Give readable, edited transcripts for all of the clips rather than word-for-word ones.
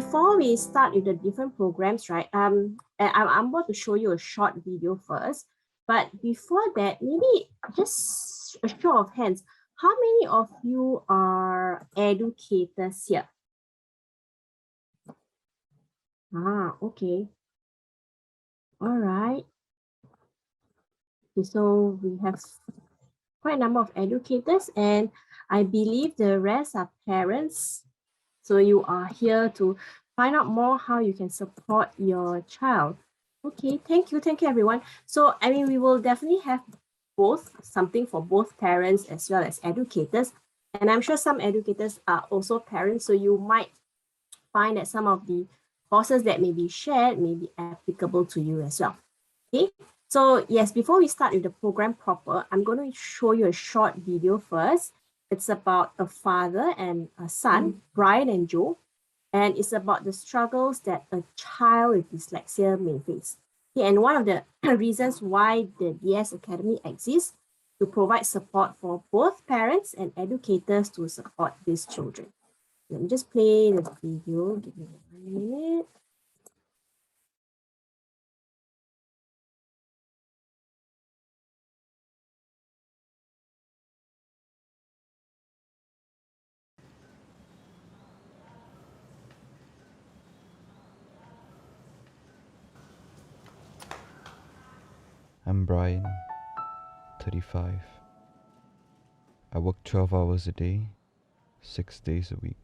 before we start with the different programs, right, I'm about to show you a short video first. But before that, maybe just a show of hands. How many of you are educators here? Okay. All right. Okay, so we have quite a number of educators, and I believe the rest are parents. So you are here to find out more how you can support your child. Okay, thank you everyone. So I mean, we will definitely have something for both parents as well as educators. And I'm sure some educators are also parents, so you might find that some of the courses that may be shared may be applicable to you as well. Okay, so yes, before we start with the program proper, I'm going to show you a short video first. It's about a father and a son, Brian and Joe, and it's about the struggles that a child with dyslexia may face. Okay, and one of the reasons why the DS Academy exists to provide support for both parents and educators to support these children. Let me just play the video. Give me 1 minute. I'm Brian, 35. I work 12 hours a day, 6 days a week.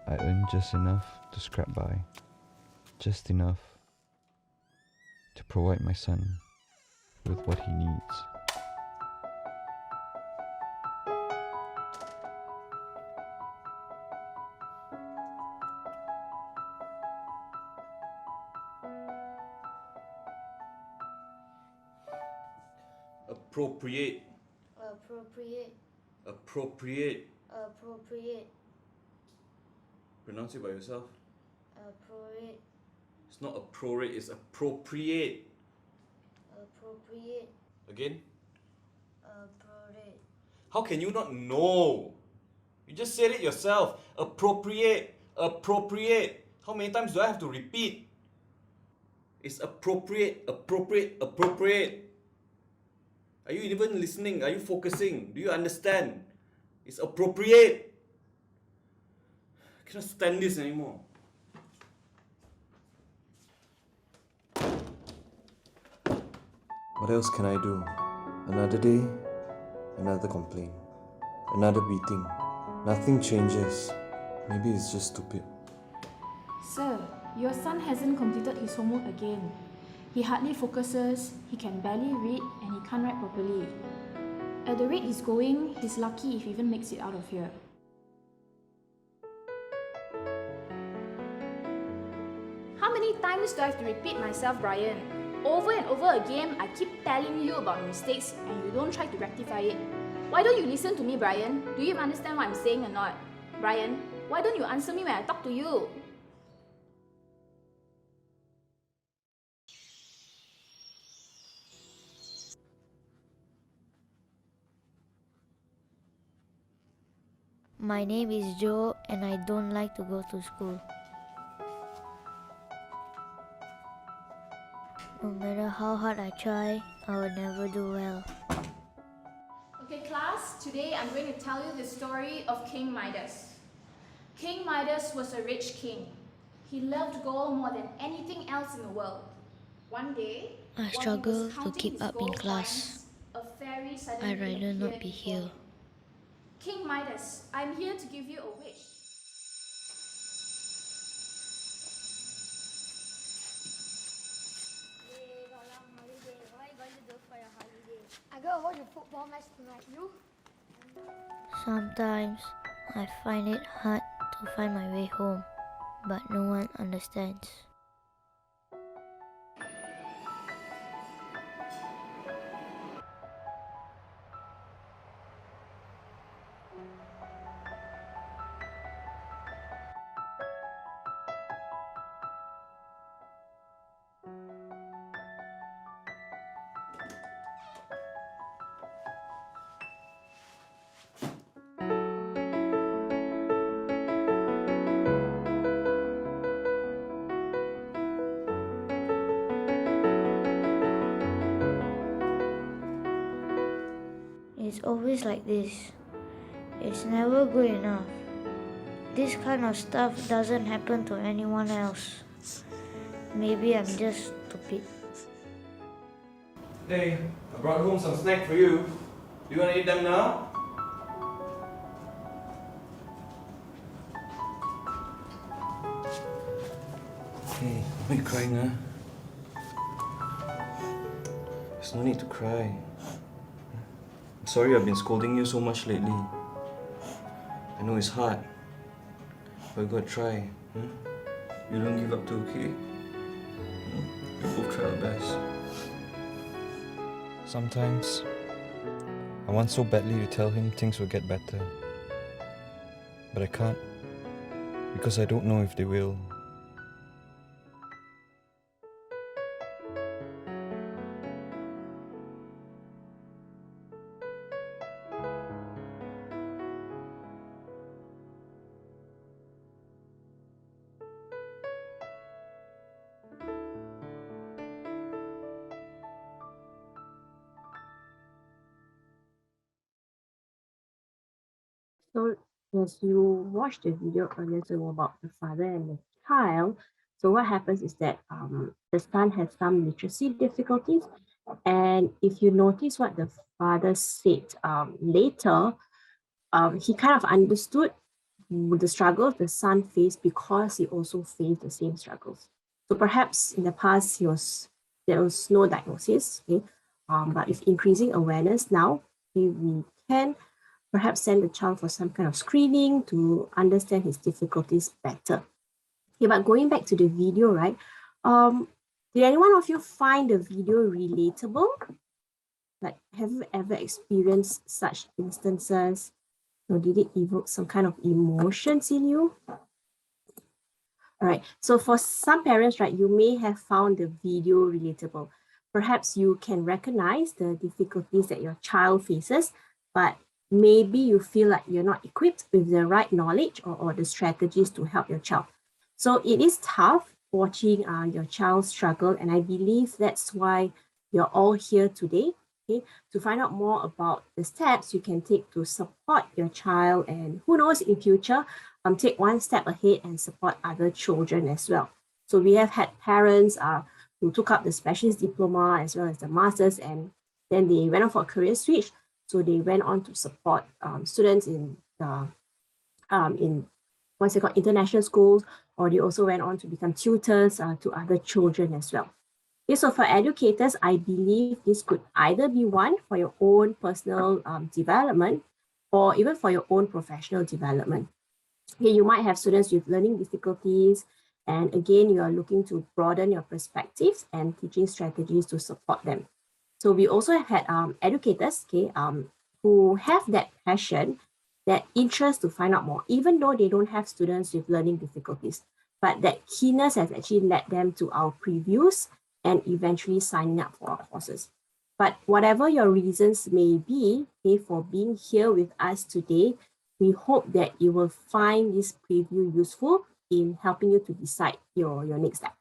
I earn just enough to scrap by, just enough to provide my son with what he needs. Appropriate. Appropriate. Appropriate. Appropriate. Pronounce it by yourself. Appropriate. It's not appropriate, it's appropriate. Appropriate. Again? Appropriate. How can you not know? You just said it yourself. Appropriate. Appropriate. How many times do I have to repeat? It's appropriate, appropriate, appropriate. Are you even listening? Are you focusing? Do you understand? It's appropriate. I cannot stand this anymore. What else can I do? Another day, another complaint, another beating. Nothing changes. Maybe it's just stupid. Sir, your son hasn't completed his homework again. He hardly focuses, he can barely read, and he can't write properly. At the rate he's going, he's lucky if he even makes it out of here. How many times do I have to repeat myself, Brian? Over and over again, I keep telling you about mistakes and you don't try to rectify it. Why don't you listen to me, Brian? Do you even understand what I'm saying or not? Brian, why don't you answer me when I talk to you? My name is Joe and I don't like to go to school. No matter how hard I try, I will never do well. Okay class, today I'm going to tell you the story of King Midas. King Midas was a rich king. He loved gold more than anything else in the world. One day, I struggle to keep up in class. I'd rather not be here. King Midas, I'm here to give you a wish. What are you going to do for your holiday? I'm going to watch a football match tonight. You? Sometimes I find it hard to find my way home, but no one understands. It's always like this. It's never good enough. This kind of stuff doesn't happen to anyone else. Maybe I'm just stupid. Hey, I brought home some snack for you. Do you want to eat them now? Hey, why are you crying, huh? There's no need to cry. I'm sorry I've been scolding you so much lately. I know it's hard, but you gotta try. You don't give up too, okay? We both try our best. Sometimes, I want so badly to tell him things will get better. But I can't, because I don't know if they will. So as you watched the video earlier about the father and the child, so what happens is that the son has some literacy difficulties, and if you notice what the father said later, he kind of understood the struggles the son faced because he also faced the same struggles. So perhaps in the past there was no diagnosis, okay? But with increasing awareness now, we can perhaps send the child for some kind of screening to understand his difficulties better. Okay, but going back to the video, right? Did anyone of you find the video relatable? Like, have you ever experienced such instances? Or did it evoke some kind of emotions in you? All right, so for some parents, right, you may have found the video relatable. Perhaps you can recognize the difficulties that your child faces, but maybe you feel like you're not equipped with the right knowledge or the strategies to help your child. So it is tough watching your child struggle, and I believe that's why you're all here today, okay, to find out more about the steps you can take to support your child, and who knows, in future, take one step ahead and support other children as well. So we have had parents who took up the specialist diploma as well as the masters, and then they went on for a career switch. So they went on to support students in what's it called, international schools, or they also went on to become tutors to other children as well. Okay, so for educators, I believe this could either be one for your own personal development or even for your own professional development. Okay, you might have students with learning difficulties, and again, you are looking to broaden your perspectives and teaching strategies to support them. So we also have had educators, okay, who have that passion, that interest to find out more, even though they don't have students with learning difficulties. But that keenness has actually led them to our previews and eventually signing up for our courses. But whatever your reasons may be, okay, for being here with us today, we hope that you will find this preview useful in helping you to decide your next step,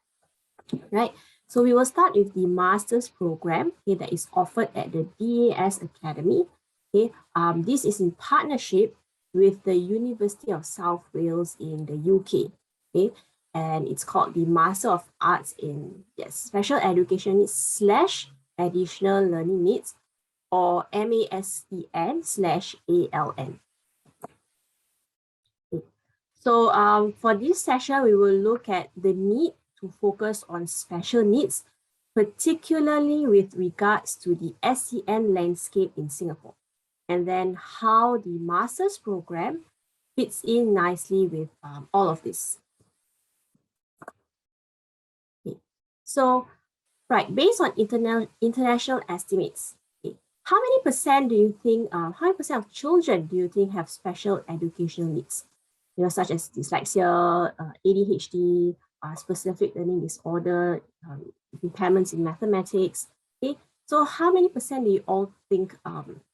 right? So we will start with the master's program, okay, that is offered at the DAS Academy. Okay, this is in partnership with the University of South Wales in the UK. Okay, and it's called the Master of Arts in Special Education / Additional Learning Needs, or MASEN/ALN. So for this session, we will look at the need to focus on special needs, particularly with regards to the SEN landscape in Singapore, and then how the master's program fits in nicely with all of this. Okay. So, right, based on international estimates, okay, how many percent do you think, how many percent of children do you think have special educational needs? You know, such as dyslexia, ADHD, specific learning disorder, impairments in mathematics. Okay, so how many percent do you all think,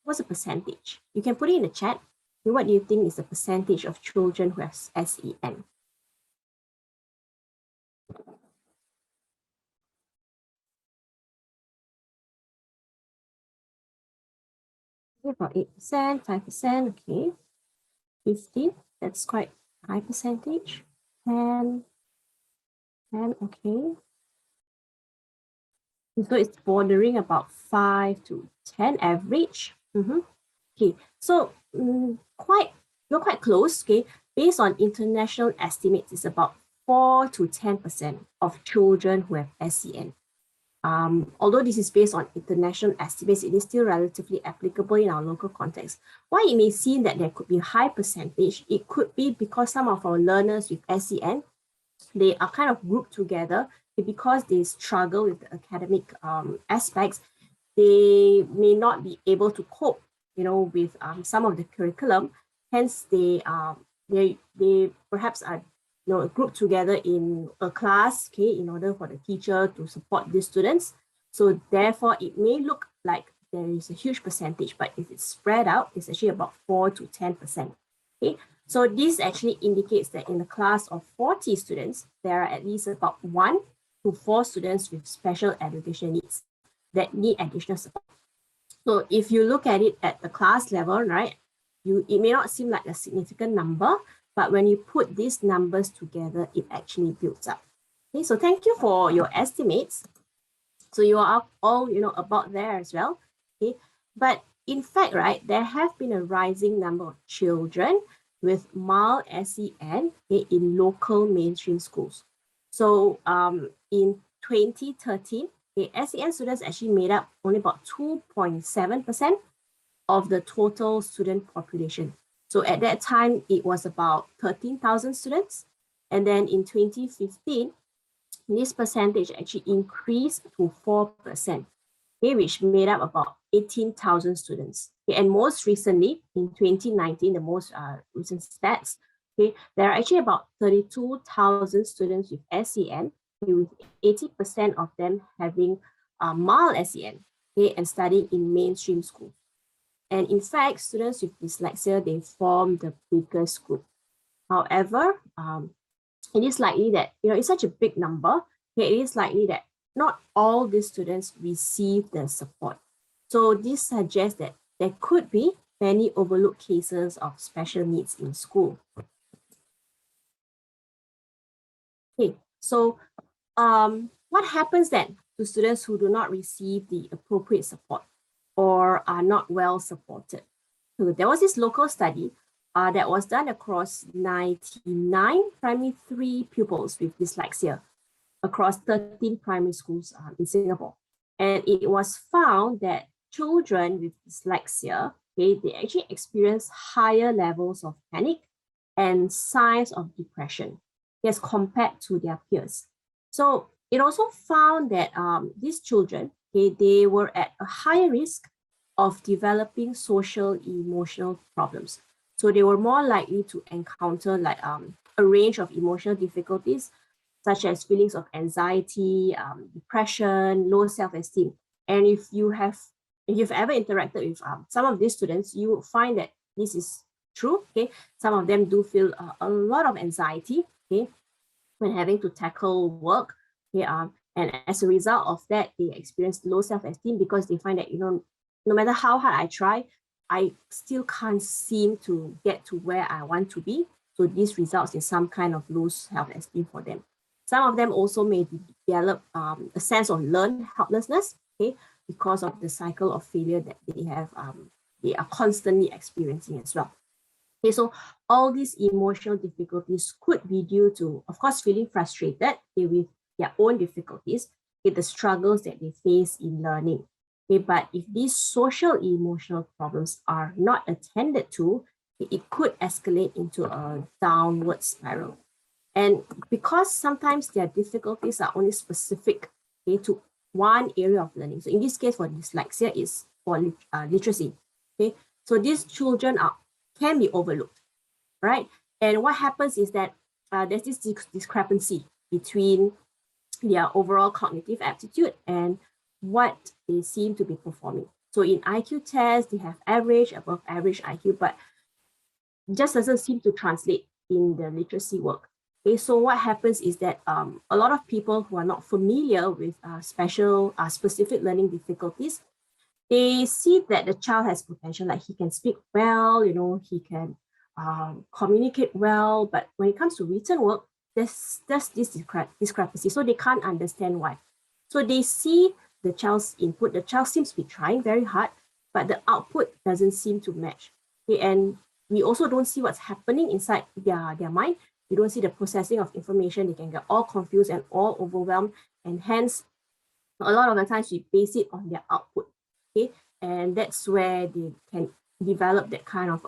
what's the percentage? You can put it in the chat. What do you think is the percentage of children who have SEN? About 8%, 5%, okay. 15, that's quite high percentage. 10, okay. So it's bordering about 5 to 10 average. Okay, so you're quite close, okay? Based on international estimates, it's about 4 to 10% of children who have SEN. Although this is based on international estimates, it is still relatively applicable in our local context. Why it may seem that there could be a high percentage, it could be because some of our learners with SEN, they are kind of grouped together because they struggle with the academic aspects. They may not be able to cope, with some of the curriculum. Hence, they perhaps are grouped together in a class, okay, in order for the teacher to support these students. So therefore, it may look like there is a huge percentage, but if it's spread out, it's actually about 4 to 10%. Okay, so this actually indicates that in a class of 40 students, there are at least about 1 to 4 students with special education needs that need additional support. So if you look at it at the class level, right, it may not seem like a significant number, but when you put these numbers together, it actually builds up. Okay, so thank you for your estimates. So you are all, about there as well. Okay, but in fact, right, there have been a rising number of children with mild SEN, okay, in local mainstream schools. So in 2013, okay, SEN students actually made up only about 2.7% of the total student population. So at that time, it was about 13,000 students. And then in 2015, this percentage actually increased to 4%, okay, which made up about 18,000 students. Okay, and most recently, in 2019, the most recent stats, okay, there are actually about 32,000 students with SEN, okay, with 80% of them having mild SEN, okay, and studying in mainstream schools. And in fact, students with dyslexia, they form the biggest group. However, it is likely that, it's such a big number, okay, it is likely that not all these students receive the support. So this suggests that there could be many overlooked cases of special needs in school. Okay, so what happens then to students who do not receive the appropriate support or are not well supported? So there was this local study that was done across 99 primary 3 pupils with dyslexia across 13 primary schools in Singapore. And it was found that children with dyslexia, they actually experience higher levels of panic and signs of depression as compared to their peers. So it also found that these children, they were at a higher risk of developing social emotional problems. So they were more likely to encounter like a range of emotional difficulties, such as feelings of anxiety, depression, low self-esteem. And if you've ever interacted with some of these students, you will find that this is true. Okay, some of them do feel a lot of anxiety, okay, when having to tackle work. Okay, and as a result of that, they experience low self-esteem because they find that, no matter how hard I try, I still can't seem to get to where I want to be. So this results in some kind of low self-esteem for them. Some of them also may develop a sense of learned helplessness, okay, because of the cycle of failure that they are constantly experiencing as well. Okay, so all these emotional difficulties could be due to, of course, feeling frustrated with their own difficulties, the struggles that they face in learning. Okay, but if these social emotional problems are not attended to, it could escalate into a downward spiral. And because sometimes their difficulties are only specific, okay, to one area of learning. So in this case, for dyslexia, is for literacy. Okay, so these children can be overlooked, right? And what happens is that there's this discrepancy between their overall cognitive aptitude and what they seem to be performing. So in IQ tests, they have average, above average IQ, but just doesn't seem to translate in the literacy work. Okay, so what happens is that a lot of people who are not familiar with specific learning difficulties, They see that the child has potential, like he can speak well, he can communicate well, but when it comes to written work, there's this discrepancy, so they can't understand why. So they see the child's input, the child seems to be trying very hard, but the output doesn't seem to match. Okay, and we also don't see what's happening inside their mind. We don't see the processing of information. They can get all confused and all overwhelmed, and hence a lot of the times we base it on their output. Okay, and that's where they can develop that kind of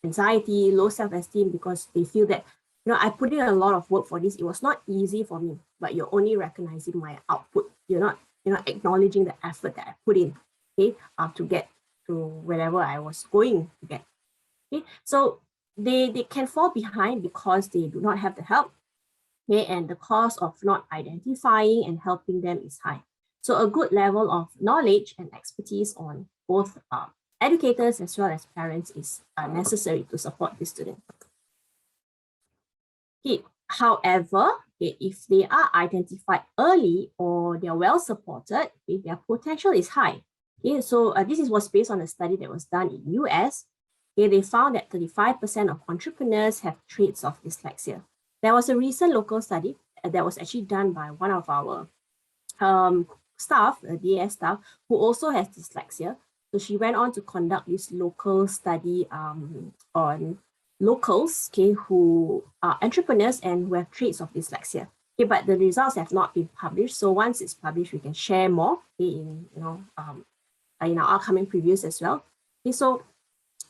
anxiety, low self-esteem, because they feel that, I put in a lot of work for this. It was not easy for me, but you're only recognizing my output. You're not acknowledging the effort that I put in, okay, to get to wherever I was going to get. Okay, so they can fall behind because they do not have the help. Okay, and the cost of not identifying and helping them is high. So a good level of knowledge and expertise on both educators as well as parents is necessary to support the student. Okay. However, okay, if they are identified early or they are well supported, okay, their potential is high. Okay, so this was based on a study that was done in US. Okay, they found that 35% of entrepreneurs have traits of dyslexia. There was a recent local study that was actually done by one of our staff, DAS staff, who also has dyslexia. So she went on to conduct this local study on locals, okay, who are entrepreneurs and who have traits of dyslexia. Okay, but the results have not been published. So once it's published, we can share more, okay, in our upcoming previews as well. Okay, so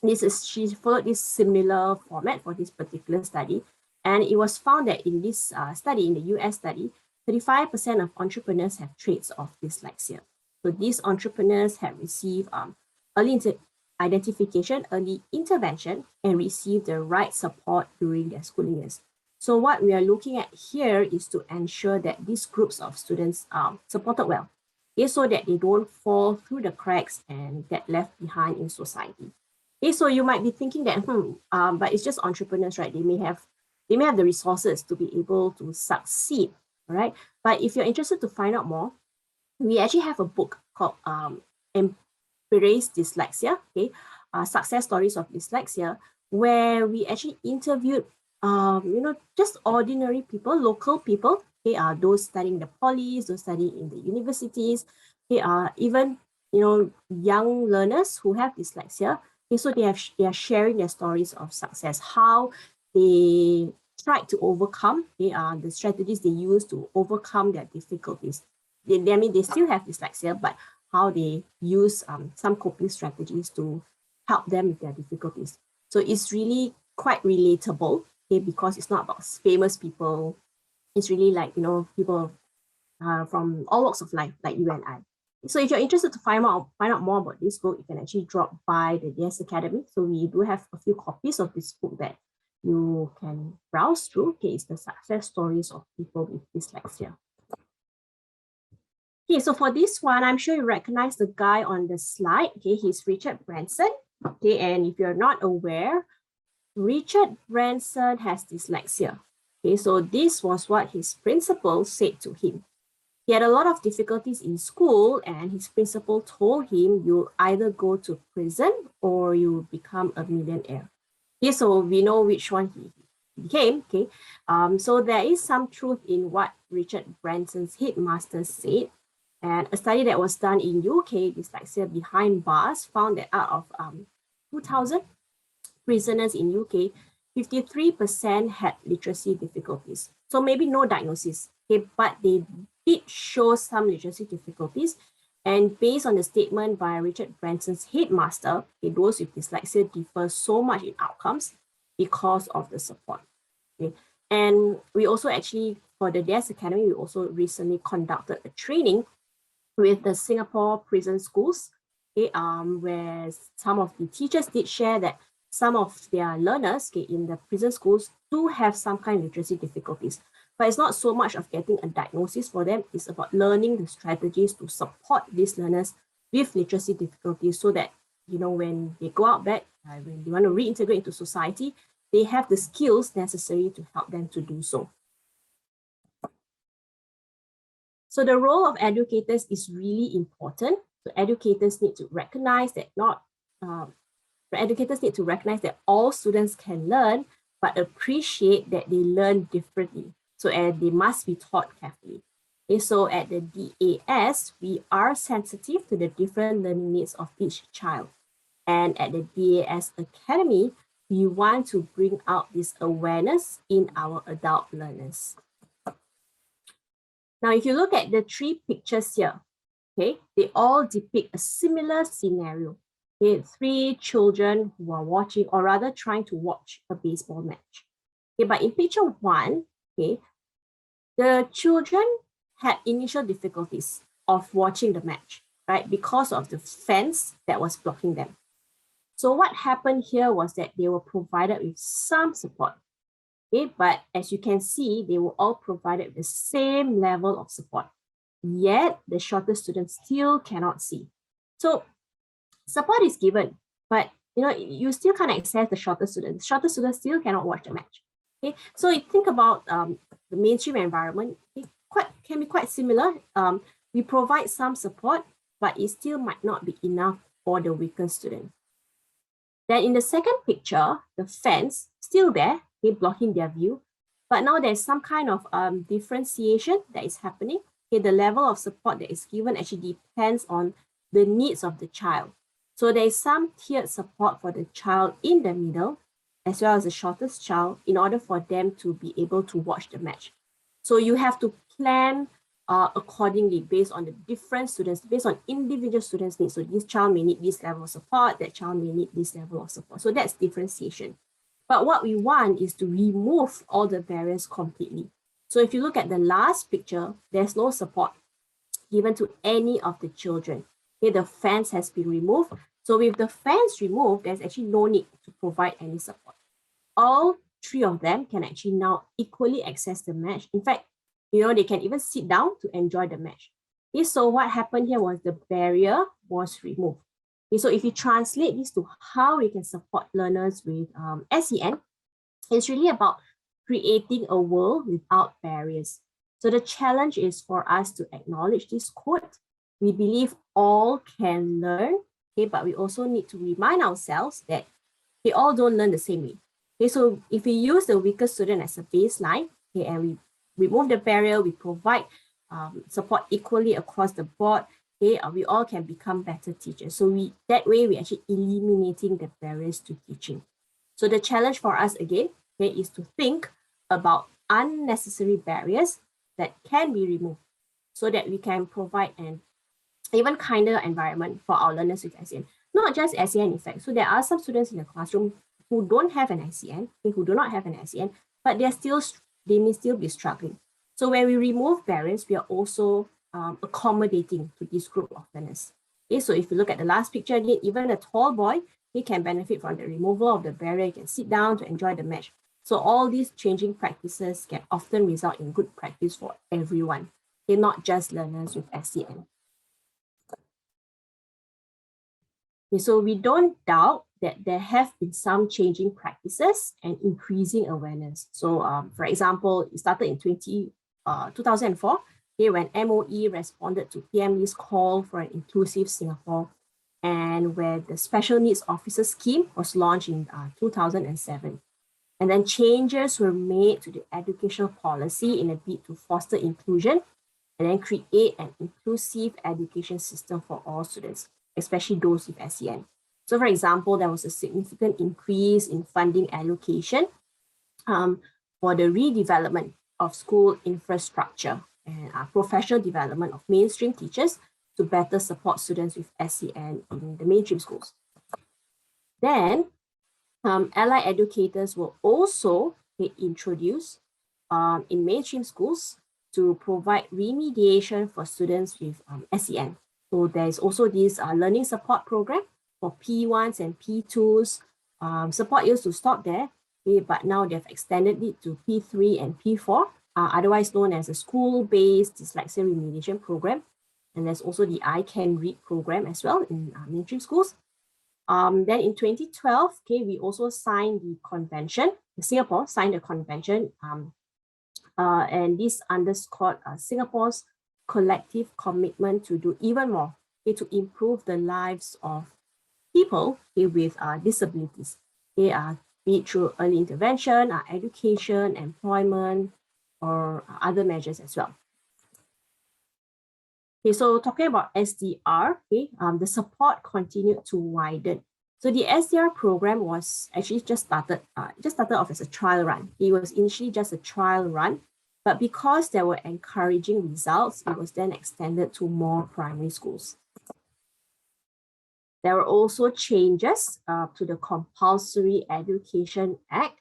she followed this similar format for this particular study, and it was found that in this study, in the US study, 35% of entrepreneurs have traits of dyslexia. So these entrepreneurs have received early identification, early intervention, and received the right support during their schooling years. So what we are looking at here is to ensure that these groups of students are supported well, okay, so that they don't fall through the cracks and get left behind in society. Okay, so you might be thinking that, but it's just entrepreneurs, right? They may have the resources to be able to succeed, all right? But if you're interested to find out more, we actually have a book called Embrace Dyslexia, okay, Success Stories of Dyslexia, where we actually interviewed, just ordinary people, local people, okay, those studying the polys, those studying in the universities, okay, even, young learners who have dyslexia. Okay, so they are sharing their stories of success, how they tried to overcome the strategies they use to overcome their difficulties. They still have dyslexia, but how they use some coping strategies to help them with their difficulties. So it's really quite relatable, okay, because it's not about famous people. It's really like, people from all walks of life, like you and I. So if you're interested to find out more about this book, you can actually drop by the DS Academy. So we do have a few copies of this book that you can browse through. Okay, it's the success stories of people with dyslexia. Okay, so for this one, I'm sure you recognize the guy on the slide. Okay, he's Richard Branson. Okay, and if you're not aware, Richard Branson has dyslexia. Okay, so this was what his principal said to him. He had a lot of difficulties in school, and his principal told him, you'll either go to prison or you become a millionaire. Okay, so we know which one he became. Okay, so there is some truth in what Richard Branson's headmaster said. And a study that was done in UK, Dyslexia Behind Bars, found that out of 2,000 prisoners in UK, 53% had literacy difficulties. So maybe no diagnosis, okay, but they did show some literacy difficulties. And based on the statement by Richard Branson's headmaster, okay, those with dyslexia differ so much in outcomes because of the support. Okay. And we also actually, for the DS Academy, we also recently conducted a training with the Singapore prison schools, okay, where some of the teachers did share that some of their learners, okay, in the prison schools do have some kind of literacy difficulties. But it's not so much of getting a diagnosis for them, it's about learning the strategies to support these learners with literacy difficulties so that, when they go out back, when they want to reintegrate into society, they have the skills necessary to help them to do so. So the role of educators is really important, So educators need to recognize that all students can learn, but appreciate that they learn differently. So they must be taught carefully. Okay, so at the DAS, we are sensitive to the different learning needs of each child. And at the DAS Academy, we want to bring out this awareness in our adult learners. Now, if you look at the three pictures here, okay, they all depict a similar scenario. Okay, three children who are watching, or rather trying to watch a baseball match. Okay, but in picture one, okay, the children had initial difficulties of watching the match, right, because of the fence that was blocking them. So what happened here was that they were provided with some support. Okay, but as you can see, they were all provided with the same level of support. Yet the shorter students still cannot see. So support is given, but you still can't access the shorter students. Shorter students still cannot watch the match. Okay, so you think about the mainstream environment, it can be quite similar. We provide some support, but it still might not be enough for the weaker student. Then in the second picture, the fence still there, okay, blocking their view, but now there's some kind of differentiation that is happening. Okay, the level of support that is given actually depends on the needs of the child. So there is some tiered support for the child in the middle, as well as the shortest child, in order for them to be able to watch the match. So you have to plan accordingly based on the different students, based on individual students' needs. So this child may need this level of support, that child may need this level of support. So that's differentiation. But what we want is to remove all the barriers completely. So if you look at the last picture, there's no support given to any of the children. Okay, the fence has been removed. So with the fence removed, there's actually no need to provide any support. All three of them can actually now equally access the match. In fact, they can even sit down to enjoy the match. Okay, so what happened here was the barrier was removed. Okay, so if you translate this to how we can support learners with SEN, it's really about creating a world without barriers. So the challenge is for us to acknowledge this quote. We believe all can learn, okay, but we also need to remind ourselves that they all don't learn the same way. Okay, so if we use the weaker student as a baseline, okay, and we remove the barrier, we provide support equally across the board, okay, we all can become better teachers. So that way we're actually eliminating the barriers to teaching. So the challenge for us again, okay, is to think about unnecessary barriers that can be removed so that we can provide an even kinder environment for our learners with SEN. Not just SEN in fact. So there are some students in the classroom who don't have an SEN, okay, who do not have an SEN, but they may still be struggling. So when we remove barriers, we are also accommodating to this group of learners. Okay, so if you look at the last picture again, even a tall boy, he can benefit from the removal of the barrier. He can sit down to enjoy the match. So all these changing practices can often result in good practice for everyone, okay, not just learners with SEN. Okay, so we don't doubt that there have been some changing practices and increasing awareness. So for example, it started in 2004, okay, when MOE responded to PM Lee's call for an inclusive Singapore, and where the Special Needs Officer Scheme was launched in 2007. And then changes were made to the educational policy in a bid to foster inclusion and then create an inclusive education system for all students, especially those with SEN. So for example, there was a significant increase in funding allocation for the redevelopment of school infrastructure and professional development of mainstream teachers to better support students with SEN in the mainstream schools. Then, allied educators were also introduced in mainstream schools to provide remediation for students with SEN. So there is also this learning support program for P1s and P2s. Support used to stop there, okay, but now they've extended it to P3 and P4, otherwise known as a school-based dyslexia remediation program. And there's also the I Can Read program as well in mainstream schools. Then in 2012, okay, we also signed the convention. Singapore signed the convention, and this underscored Singapore's collective commitment to do even more to improve the lives of people with disabilities. They are be it through early intervention, education, employment, or other measures as well. Okay, so talking about SDR, the support continued to widen. So the SDR program was actually just started off as a trial run. It was initially just a trial run, but because there were encouraging results, it was then extended to more primary schools. There were also changes to the Compulsory Education Act.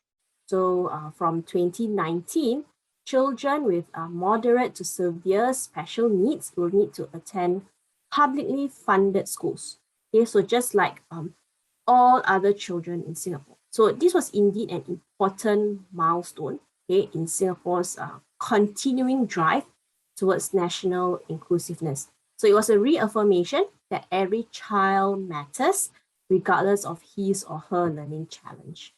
So from 2019, children with moderate to severe special needs will need to attend publicly funded schools. Okay, so just like all other children in Singapore. So this was indeed an important milestone, okay, in Singapore's continuing drive towards national inclusiveness. So it was a reaffirmation that every child matters, regardless of his or her learning challenge.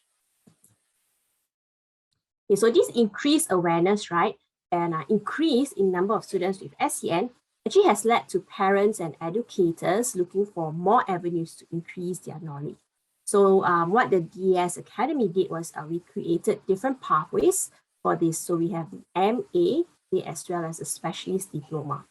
Okay, so this increased awareness, right, and increase in number of students with SEN actually has led to parents and educators looking for more avenues to increase their knowledge. So what the DES Academy did was we created different pathways for this. So we have the MA as well as a Specialist Diploma.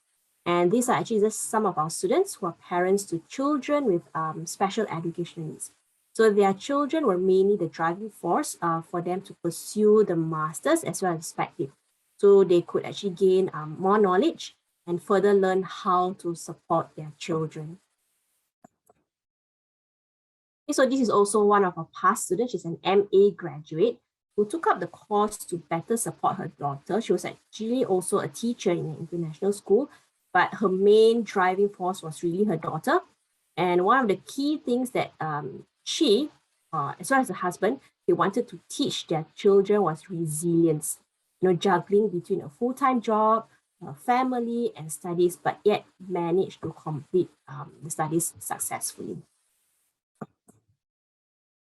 And these are actually just some of our students who are parents to children with special educational needs. So their children were mainly the driving force for them to pursue the masters as well as perspective. So they could actually gain more knowledge and further learn how to support their children. Okay, so this is also one of our past students. She's an MA graduate who took up the course to better support her daughter. She was actually also a teacher in an international school, but her main driving force was really her daughter. And one of the key things that she, as well as her husband, they wanted to teach their children was resilience. Juggling between a full-time job, family, and studies, but yet managed to complete the studies successfully.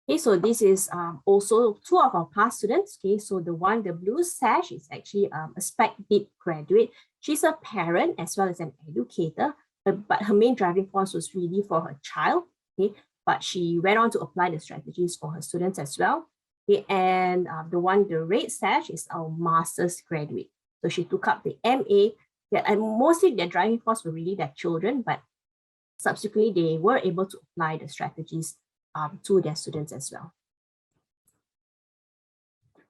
Okay, so this is also two of our past students. Okay, so the blue sash is actually a Spec Dip graduate. She's a parent as well as an educator, but her main driving force was really for her child. Okay, but she went on to apply the strategies for her students as well. Okay, and the red sash is our master's graduate. So she took up the MA. Yeah, and mostly their driving force were really their children, but subsequently they were able to apply the strategies to their students as well.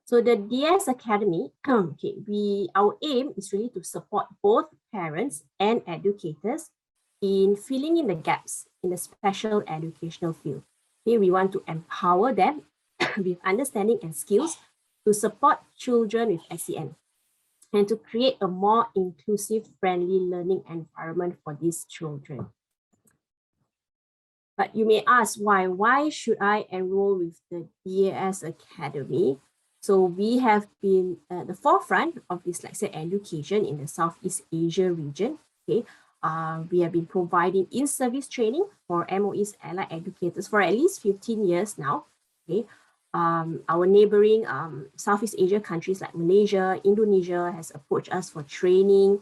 So the DS Academy, our aim is really to support both parents and educators in filling in the gaps in the special educational field. Okay, we want to empower them with understanding and skills to support children with SEN and to create a more inclusive, friendly learning environment for these children. But you may ask why? Why should I enroll with the DAS Academy? So we have been at the forefront of dyslexia education in the Southeast Asia region. Okay, we have been providing in-service training for MOE's allied educators for at least 15 years now. Okay, our neighboring Southeast Asia countries like Malaysia, Indonesia has approached us for training.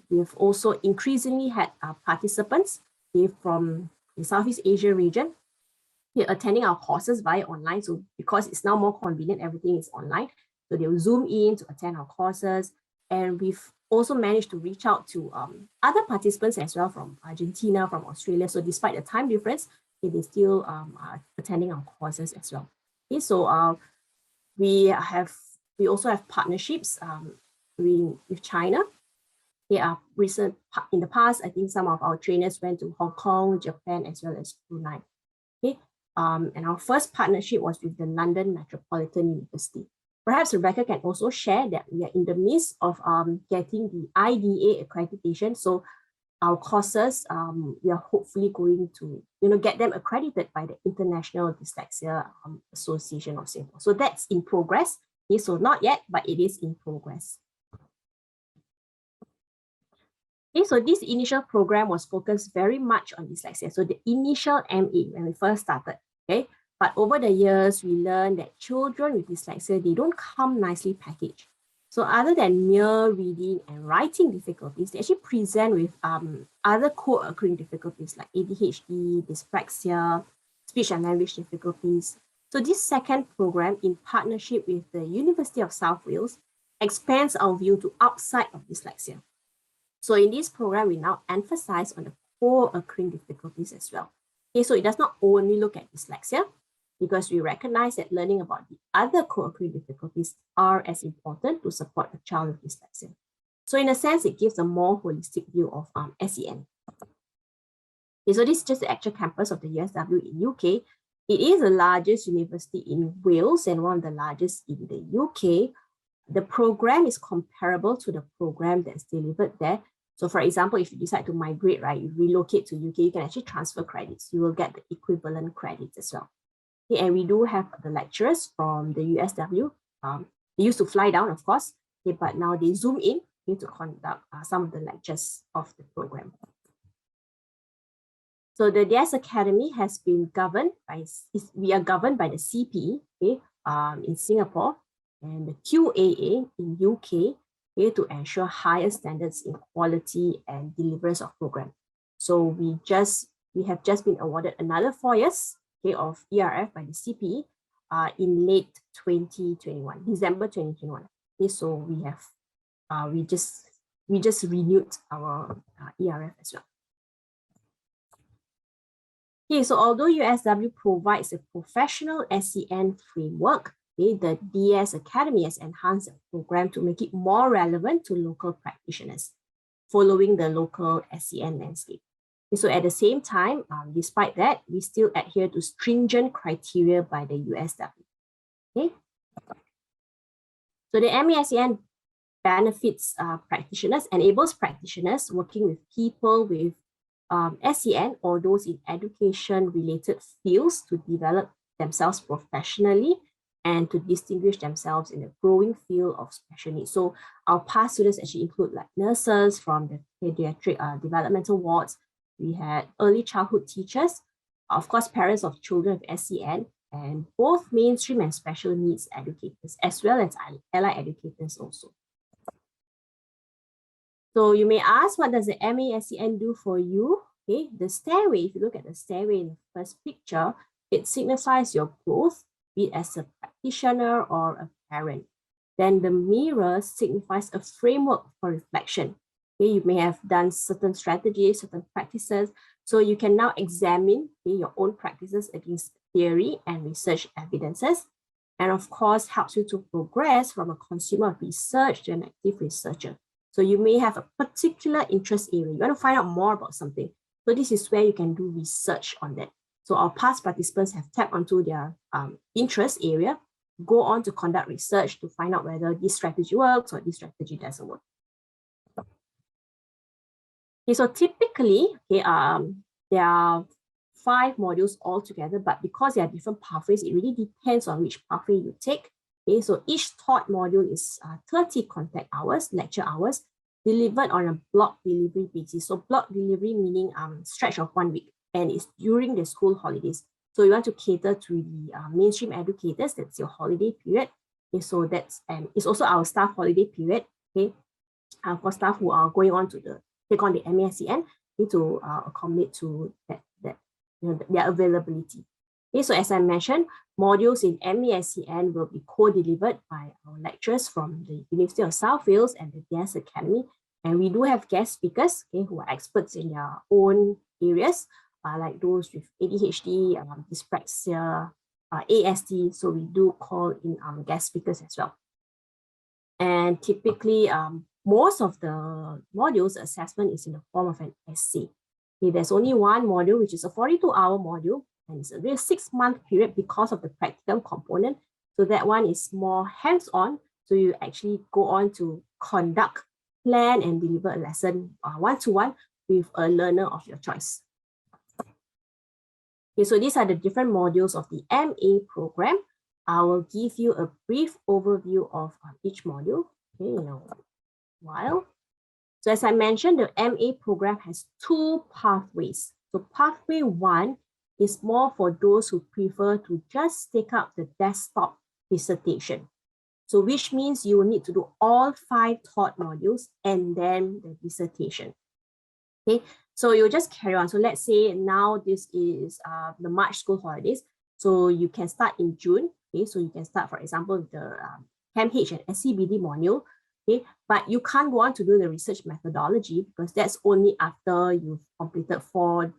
We've also increasingly had participants from the Southeast Asia region attending our courses via online. So because it's now more convenient, everything is online. So they'll Zoom in to attend our courses. And we've also managed to reach out to other participants as well from Argentina, from Australia. So despite the time difference, they still are attending our courses as well. Okay, so we also have partnerships with China. They are recent in the past. I think some of our trainers went to Hong Kong, Japan, as well as Brunei. Okay, and our first partnership was with the London Metropolitan University. Perhaps Rebecca can also share that we are in the midst of getting the IDA accreditation. So our courses, we are hopefully going to get them accredited by the International Dyslexia Association of Singapore. So that's in progress. Okay, so not yet, but it is in progress. Okay, so this initial program was focused very much on dyslexia. So the initial MA when we first started, okay? But over the years, we learned that children with dyslexia, they don't come nicely packaged. So other than mere reading and writing difficulties, they actually present with other co-occurring difficulties like ADHD, dyslexia, speech and language difficulties. So this second program, in partnership with the University of South Wales, expands our view to outside of dyslexia. So in this program, we now emphasize on the co-occurring difficulties as well. Okay, so it does not only look at dyslexia, because we recognize that learning about the other co-occurring difficulties are as important to support a child with dyslexia. So in a sense, it gives a more holistic view of SEN. Okay, so this is just the actual campus of the USW in UK. It is the largest university in Wales and one of the largest in the UK. The program is comparable to the program that's delivered there. So for example, if you decide to migrate, right, you relocate to UK, you can actually transfer credits. You will get the equivalent credits as well. Okay, and we do have the lecturers from the USW. They used to fly down, of course, okay, but now they zoom in to conduct some of the lectures of the program. So the DS Academy has been governed by, we are governed by the CPE, okay, in Singapore, and the QAA in UK, okay, to ensure higher standards in quality and deliverance of program. So we have just been awarded another 4 years, okay, of ERF by the CPE in late 2021, December 2021. Okay, so we have we just renewed our ERF as well. Okay, so although USW provides a professional SEN framework, okay, the DS Academy has enhanced the program to make it more relevant to local practitioners, following the local SEN landscape. Okay, so at the same time, despite that, we still adhere to stringent criteria by the USW. Okay. So the MESEN benefits practitioners, enables practitioners working with people with SEN or those in education-related fields to develop themselves professionally and to distinguish themselves in the growing field of special needs. So our past students actually include like nurses from the pediatric developmental wards. We had early childhood teachers, of course, parents of children with SEN, and both mainstream and special needs educators, as well as allied educators also. So you may ask, what does the MESEN do for you? Okay, the stairway, if you look at the stairway in the first picture, it signifies your growth, be it as a practitioner or a parent. Then the mirror signifies a framework for reflection. Okay, you may have done certain strategies, certain practices, so you can now examine, okay, your own practices against theory and research evidences, and of course helps you to progress from a consumer of research to an active researcher. So you may have a particular interest area. You want to find out more about something. So this is where you can do research on that. So our past participants have tapped onto their interest area, go on to conduct research to find out whether this strategy works or this strategy doesn't work. Okay, so typically, okay, there are 5 modules altogether, but because there are different pathways, it really depends on which pathway you take. Okay, so each taught module is 30 contact hours, lecture hours, delivered on a block delivery basis. So block delivery meaning stretch of 1 week, and it's during the school holidays. So you want to cater to the mainstream educators, that's your holiday period. Okay, so that's, it's also our staff holiday period. Okay, for staff who are going on to take on the MESEN, need to accommodate to that their availability. Okay, so as I mentioned, modules in MESEN will be co-delivered by our lecturers from the University of South Wales and the DS Academy. And we do have guest speakers, okay, who are experts in their own areas, like those with ADHD, dyslexia, ASD. So we do call in guest speakers as well. And typically, most of the modules assessment is in the form of an essay. Okay, there's only one module, which is a 42-hour module, and it's a real 6-month period because of the practical component. So that one is more hands-on. So you actually go on to conduct, plan, and deliver a lesson one-to-one with a learner of your choice. Okay, so these are the different modules of the MA program. I will give you a brief overview of each module, okay, in a while. So as I mentioned, the MA program has 2 pathways. So pathway 1 is more for those who prefer to just take up the desktop dissertation. So which means you will need to do all 5 taught modules and then the dissertation. Okay, so you'll just carry on. So let's say now this is the March school holidays. So you can start in June. Okay, so you can start, for example, with the CAMH and SCBD module. Okay, but you can't go on to do the research methodology because that's only after you've completed 3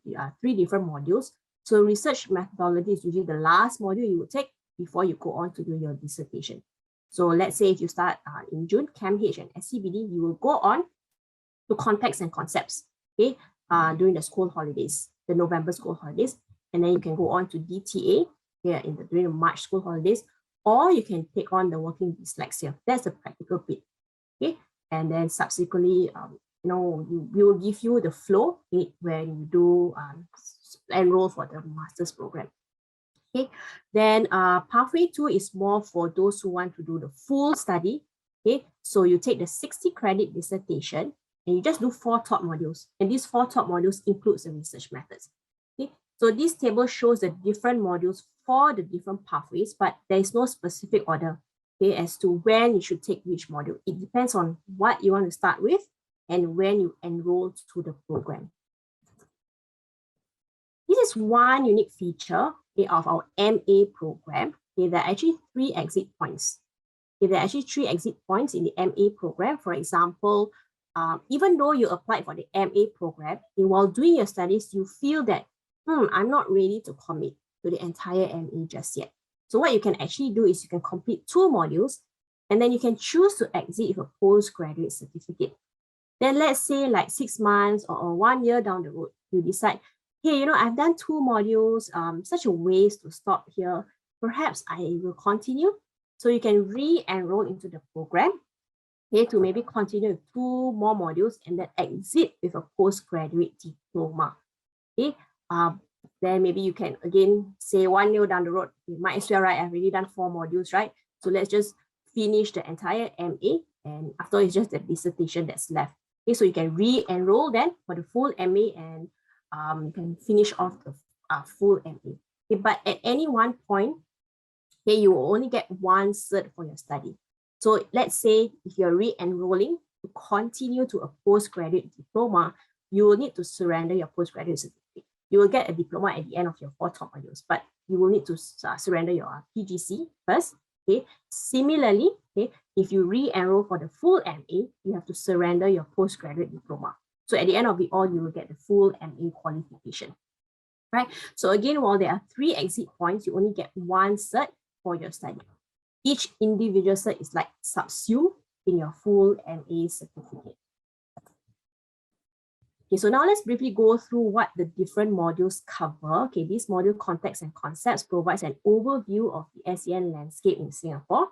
different modules. So research methodology is usually the last module you would take before you go on to do your dissertation. So let's say if you start in June, CAMH and SCBD, you will go on to context and concepts, okay, during the school holidays, the November school holidays, and then you can go on to DTA here during the March school holidays, or you can take on the working dyslexia. That's the practical bit, okay, and then subsequently, we will give you the flow, okay, when you do enroll for the master's program. Okay, then pathway 2 is more for those who want to do the full study. Okay, so you take the 60 credit dissertation and you just do 4 taught modules, and these 4 taught modules includes the research methods. Okay, so this table shows the different modules for the different pathways, but there is no specific order, okay, as to when you should take which module. It depends on what you want to start with and when you enroll to the program. This is one unique feature, okay, of our MA program. Okay, there are actually 3 exit points. Okay, there are actually 3 exit points in the MA program. For example, even though you applied for the MA program, okay, while doing your studies, you feel that, I'm not ready to commit to the entire MA just yet. So what you can actually do is you can complete 2 modules, and then you can choose to exit with a postgraduate certificate. Then let's say like 6 months or 1 year down the road, you decide, hey, I've done 2 modules, such a waste to stop here. Perhaps I will continue. So you can re-enroll into the program, okay, to maybe continue with 2 more modules and then exit with a postgraduate diploma. Okay, then maybe you can again say 1 year down the road, you might as well, right? I've already done 4 modules, right? So let's just finish the entire MA, and after it's just the dissertation that's left. Okay, so you can re-enroll then for the full MA, and you can finish off the full MA. Okay, but at any one point, okay, you will only get 1 cert for your study. So let's say if you're re-enrolling to continue to a postgraduate diploma, you will need to surrender your postgraduate certificate. You will get a diploma at the end of your 4 top modules, but you will need to surrender your PGC first. Okay. Similarly, okay, if you re-enroll for the full MA, you have to surrender your postgraduate diploma. So at the end of it all, you will get the full MA qualification, right? So again, while there are 3 exit points, you only get 1 cert for your study. Each individual cert is like subsumed in your full MA certificate. Okay, so now let's briefly go through what the different modules cover. Okay, this module, Context and Concepts, provides an overview of the SEN landscape in Singapore.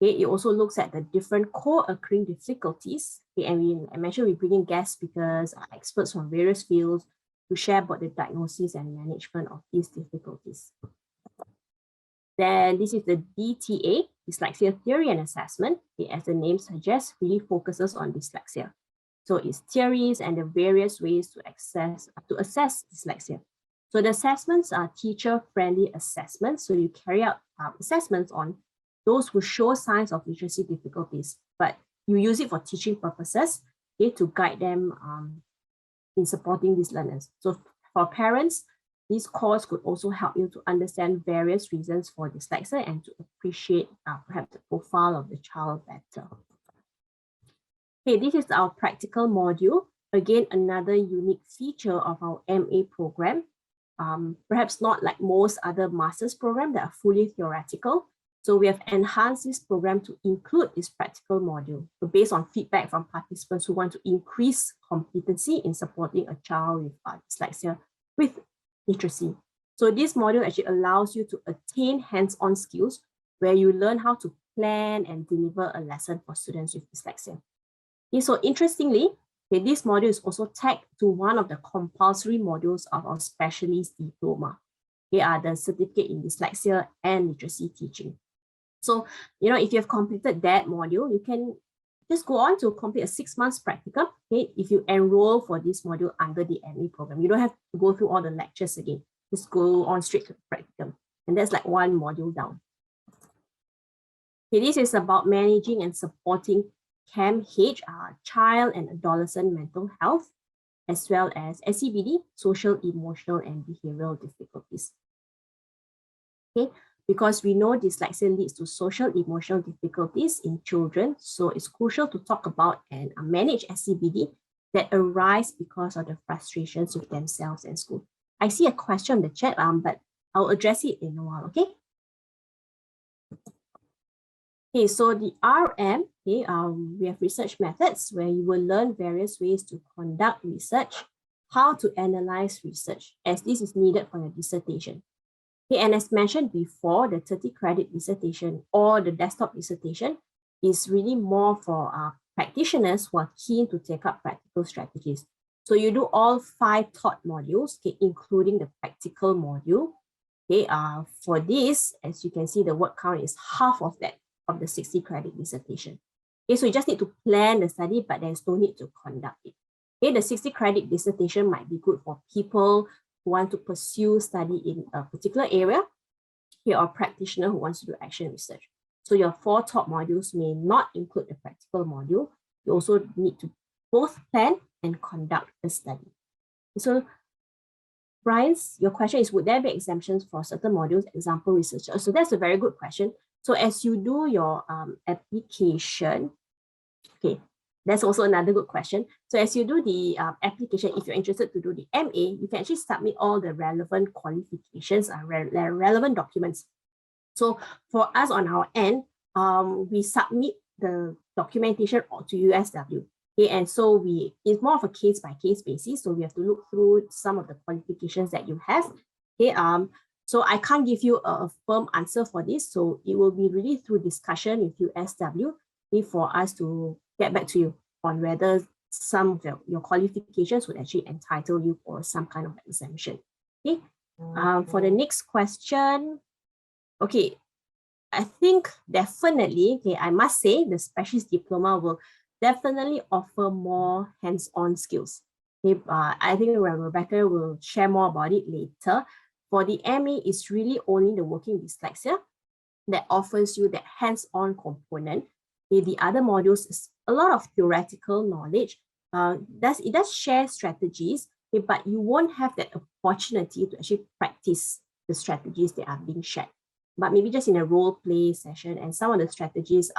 Okay, it also looks at the different co-occurring difficulties. Okay, and I mentioned we bring in guest speakers, experts from various fields to share about the diagnosis and management of these difficulties. Then this is the DTA, Dyslexia Theory and Assessment. Okay, as the name suggests, really focuses on dyslexia. So it's theories and the various ways to assess dyslexia. So the assessments are teacher-friendly assessments. So you carry out assessments on those who show signs of literacy difficulties, but you use it for teaching purposes, okay, to guide them in supporting these learners. So for parents, this course could also help you to understand various reasons for dyslexia and to appreciate perhaps the profile of the child better. Okay, this is our practical module. Again, another unique feature of our MA program. Perhaps not like most other master's programs that are fully theoretical. So we have enhanced this program to include this practical module. So based on feedback from participants who want to increase competency in supporting a child with dyslexia with literacy. So this module actually allows you to attain hands-on skills where you learn how to plan and deliver a lesson for students with dyslexia. Okay, so interestingly, okay, this module is also tagged to one of the compulsory modules of our Specialist Diploma. They are the Certificate in Dyslexia and Literacy Teaching. So, if you have completed that module, you can just go on to complete a 6 months practicum, okay, if you enroll for this module under the MA program. You don't have to go through all the lectures again. Just go on straight to the practicum. And that's like 1 module down. Okay, this is about managing and supporting CAMH, child and adolescent mental health, as well as SEBD, social, emotional, and behavioral difficulties. Okay, because we know dyslexia leads to social, emotional difficulties in children, so it's crucial to talk about and manage SEBD that arise because of the frustrations with themselves and school. I see a question in the chat, but I'll address it in a while, okay? Okay, so the RM, okay, we have research methods where you will learn various ways to conduct research, how to analyze research, as this is needed for your dissertation. Okay, and as mentioned before, the 30 credit dissertation or the desktop dissertation is really more for practitioners who are keen to take up practical strategies. So you do all 5 taught modules, okay, including the practical module. Okay, for this, as you can see, the word count is half of that of the 60 credit dissertation. Okay, so you just need to plan the study, but there's no need to conduct it. Okay, the 60 credit dissertation might be good for people who want to pursue study in a particular area, okay, or practitioner who wants to do action research. So your 4 top modules may not include the practical module. You also need to both plan and conduct a study. So Brian's, your question is, would there be exemptions for certain modules, example research? So that's a very good question. So as you do your application, okay, that's also another good question. So as you do the application, if you're interested to do the MA, you can actually submit all the relevant qualifications, relevant documents. So for us on our end, we submit the documentation to USW. Okay, and so it's more of a case-by-case basis. So we have to look through some of the qualifications that you have. Okay, so I can't give you a firm answer for this. So it will be really through discussion with USW for us to get back to you on whether some of your qualifications would actually entitle you for some kind of exemption. Okay, for the next question, okay, I think definitely, okay, I must say the specialist diploma will definitely offer more hands-on skills. Okay, I think Rebecca will share more about it later. For the MA, it's really only the working dyslexia that offers you that hands-on component. Okay, the other modules is a lot of theoretical knowledge. It does share strategies, okay, but you won't have that opportunity to actually practice the strategies that are being shared. But maybe just in a role play session, and some of the strategies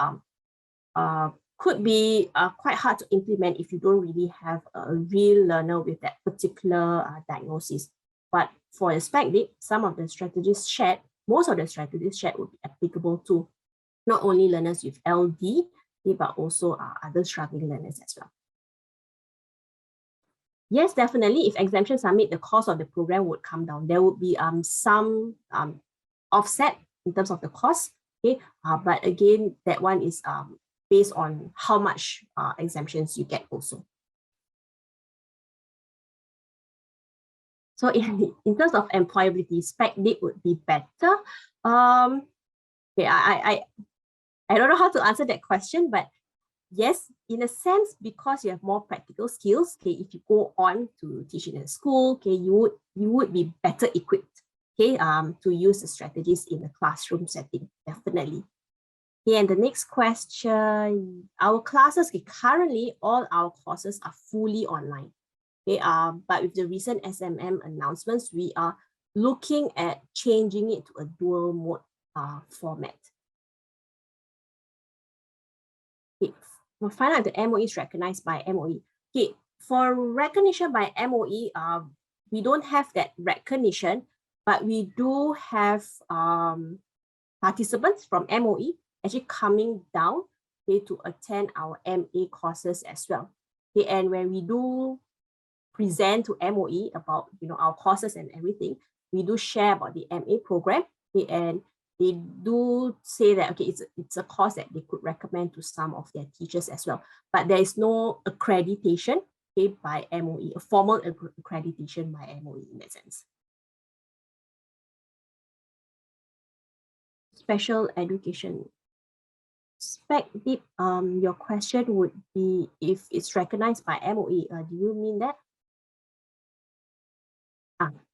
could be quite hard to implement if you don't really have a real learner with that particular diagnosis. But for the spec dip, some of the strategies shared, most of the strategies shared would be applicable to not only learners with LD, but also other struggling learners as well. Yes, definitely. If exemptions are made, the cost of the program would come down. There would be some offset in terms of the cost. Okay, but again, that one is based on how much exemptions you get also. So in terms of employability, spec dip would be better. Okay, I don't know how to answer that question, but yes, in a sense, because you have more practical skills, okay, if you go on to teach in a school, okay, you would be better equipped, okay, to use the strategies in the classroom setting, definitely. Okay, and the next question, our classes, okay, currently all our courses are fully online. Okay, but with the recent SMM announcements, we are looking at changing it to a dual mode format. Okay, we'll find out the MOE is recognized by MOE. Okay, for recognition by MOE, we don't have that recognition, but we do have participants from MOE actually coming down, okay, to attend our MA courses as well. Okay, and when we do present to MOE about our courses and everything, we do share about the MA program, okay, and they do say that okay, it's a course that they could recommend to some of their teachers as well. But there is no accreditation, okay, by MOE, a formal accreditation by MOE in that sense. Special education. Spec dip, your question would be if it's recognized by MOE. Do you mean that?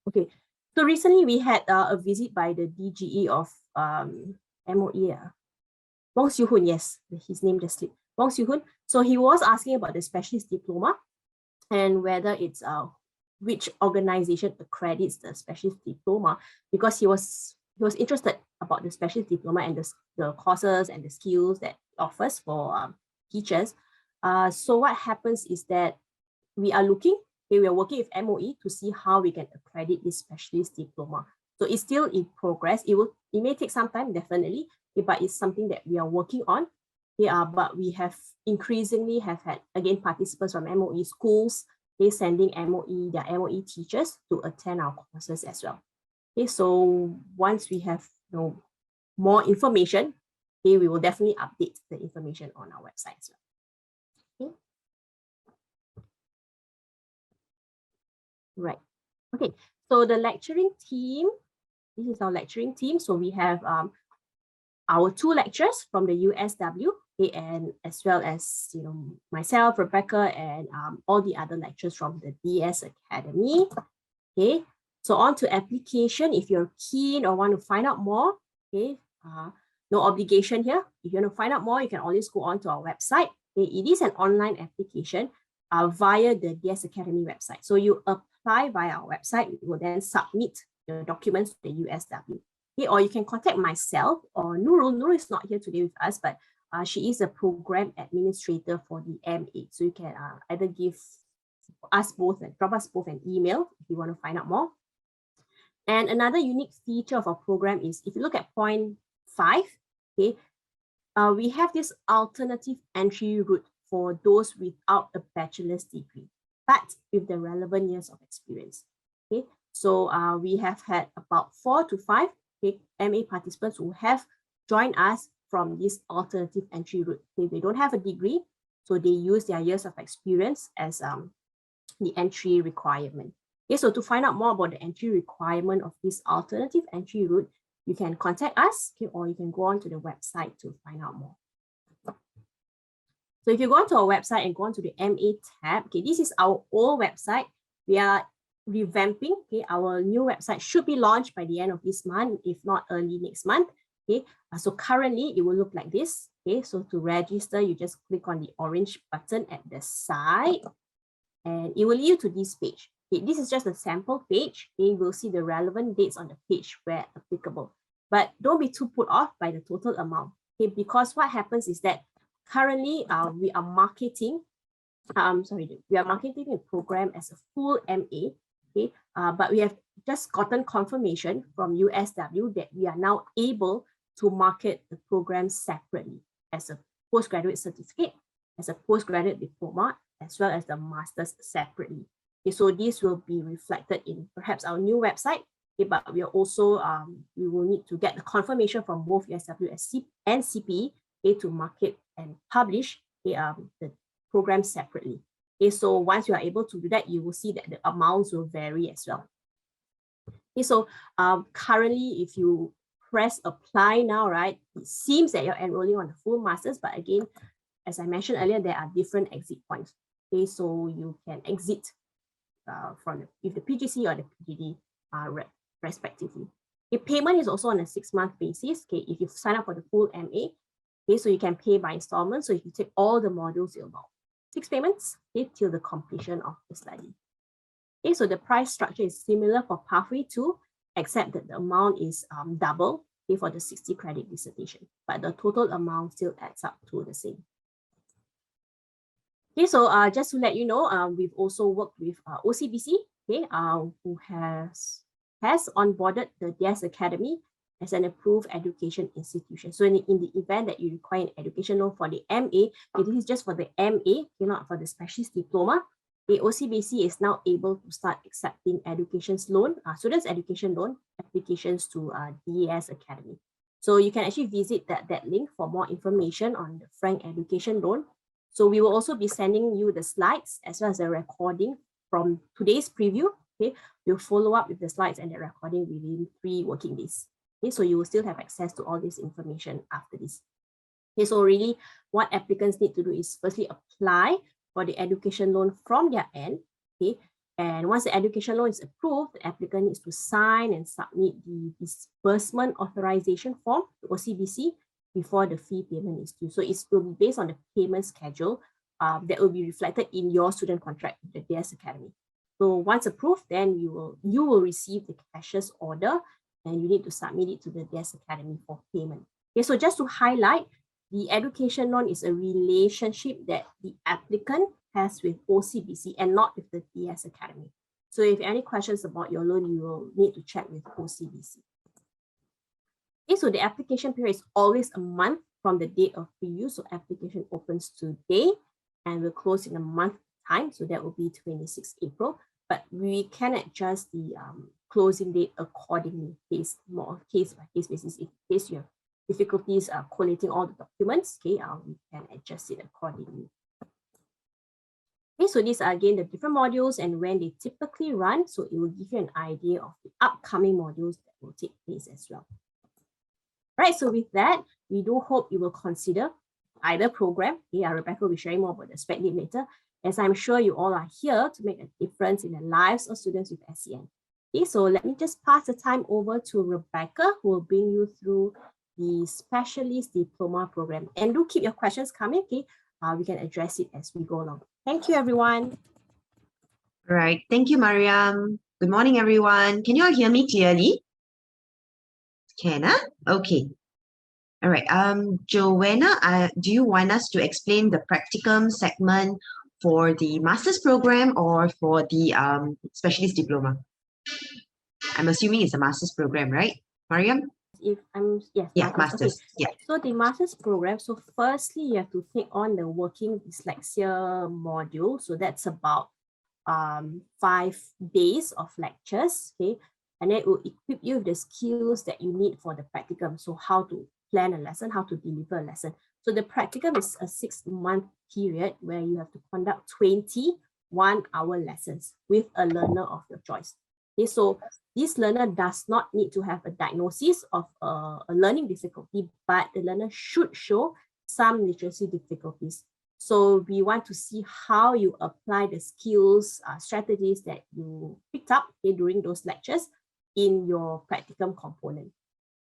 Okay. So recently we had a visit by the DGE of MOE. Wong Siu Hoon, yes, his name just slipped. Wong Siu Hoon. So he was asking about the specialist diploma and whether it's which organization accredits the specialist diploma, because he was interested about the specialist diploma and the courses and the skills that it offers for teachers. So what happens is that we are working with MOE to see how we can accredit this specialist diploma. So it's still in progress. It may take some time, definitely, but it's something that we are working on. But we have increasingly have had, again, participants from MOE schools, they're sending their MOE teachers to attend our courses as well. Okay, so once we have more information, we will definitely update the information on our website as well. Okay. Right. Okay, so the lecturing team, this is our lecturing team. So we have our 2 lecturers from the USW, and as well as myself, Rebecca, and all the other lecturers from the DS Academy. Okay, so on to application. If you're keen or want to find out more, okay, no obligation here. If you want to find out more, you can always go on to our website. Okay, it is an online application via the DS Academy website. So you apply via our website, you will then submit your documents to the USW. Okay, or you can contact myself or Nurul. Nurul is not here today with us, but she is a program administrator for the MA. So you can either drop us both an email if you want to find out more. And another unique feature of our program is, if you look at point 5, okay, we have this alternative entry route for those without a bachelor's degree, but with the relevant years of experience. Okay, so we have had about 4 to 5 MA participants who have joined us from this alternative entry route. They don't have a degree, so they use their years of experience as the entry requirement. Okay, so to find out more about the entry requirement of this alternative entry route, you can contact us, okay, or you can go on to the website to find out more. So if you go onto our website and go onto the MA tab, okay, this is our old website. We are revamping. Okay, our new website should be launched by the end of this month, if not early next month. Okay, so currently it will look like this. Okay, so to register, you just click on the orange button at the side, and it will lead you to this page. Okay, this is just a sample page. Okay, you will see the relevant dates on the page where applicable. But don't be too put off by the total amount. Okay, because what happens is that currently we are marketing the program as a full MA. Okay, but we have just gotten confirmation from USW that we are now able to market the program separately as a postgraduate certificate, as a postgraduate diploma, as well as the master's separately. Okay, so this will be reflected in perhaps our new website. Okay, but we are also we will need to get the confirmation from both USW and CPE, okay, to market and publish the program separately. Okay, so once you are able to do that, you will see that the amounts will vary as well. Okay, so currently, if you press apply now, right, it seems that you're enrolling on the full masters, but again, as I mentioned earlier, there are different exit points. Okay, so you can exit with the PGC or the PGD respectively. The payment is also on a 6-month basis. Okay, if you sign up for the full MA, okay, so you can pay by installments. So if you take all the modules, you'll about 6 payments, okay, till the completion of the study. Okay, so the price structure is similar for Pathway 2, except that the amount is double, okay, for the 60 credit dissertation, but the total amount still adds up to the same. Okay, so just to let you know, we've also worked with OCBC, okay, who has onboarded the DS Academy as an approved education institution. So in the event that you require an education loan for the MA, this is just for the MA, not for the specialist diploma, the OCBC is now able to start accepting students' education loan applications to DS Academy. So you can actually visit that link for more information on the Frank Education Loan. So we will also be sending you the slides as well as the recording from today's preview. Okay, we'll follow up with the slides and the recording within 3 working days. Okay, so you will still have access to all this information after this. Okay, so really what applicants need to do is firstly apply for the education loan from their end. Okay, and once the education loan is approved, the applicant needs to sign and submit the disbursement authorization form to OCBC. before the fee payment is due. So it will be based on the payment schedule that will be reflected in your student contract with the DS Academy. So once approved, then you will receive the cashier's order and you need to submit it to the DS Academy for payment. Okay, so just to highlight, the education loan is a relationship that the applicant has with OCBC and not with the DS Academy. So if any questions about your loan, you will need to check with OCBC. Okay, so the application period is always a month from the date of preview. So application opens today and will close in a month time. So that will be 26 April. But we can adjust the closing date accordingly, more case by case basis. In case you have difficulties collating all the documents, okay, we can adjust it accordingly. Okay, so these are again the different modules and when they typically run. So it will give you an idea of the upcoming modules that will take place as well. Right, so with that, we do hope you will consider either program. Okay, Rebecca will be sharing more about the spec dip later, as I'm sure you all are here to make a difference in the lives of students with SEN. Okay, so let me just pass the time over to Rebecca, who will bring you through the Specialist Diploma program. And do keep your questions coming, okay? We can address it as we go along. Thank you, everyone. All right, thank you, Mariam. Good morning, everyone. Can you all hear me clearly? Can, huh? Okay. All right, Joanna, do you want us to explain the practicum segment for the master's program or for the specialist diploma? I'm assuming it's a master's program, right, Mariam? Yes, master's. Okay. Yeah. So the master's program, so firstly, you have to take on the working dyslexia module. So that's about 5 days of lectures, okay? And then it will equip you with the skills that you need for the practicum. So how to plan a lesson, how to deliver a lesson. So the practicum is a 6-month period where you have to conduct 20 one-hour lessons with a learner of your choice. Okay, so this learner does not need to have a diagnosis of a learning difficulty, but the learner should show some literacy difficulties. So we want to see how you apply the skills, strategies that you picked up, okay, during those lectures in your practicum component.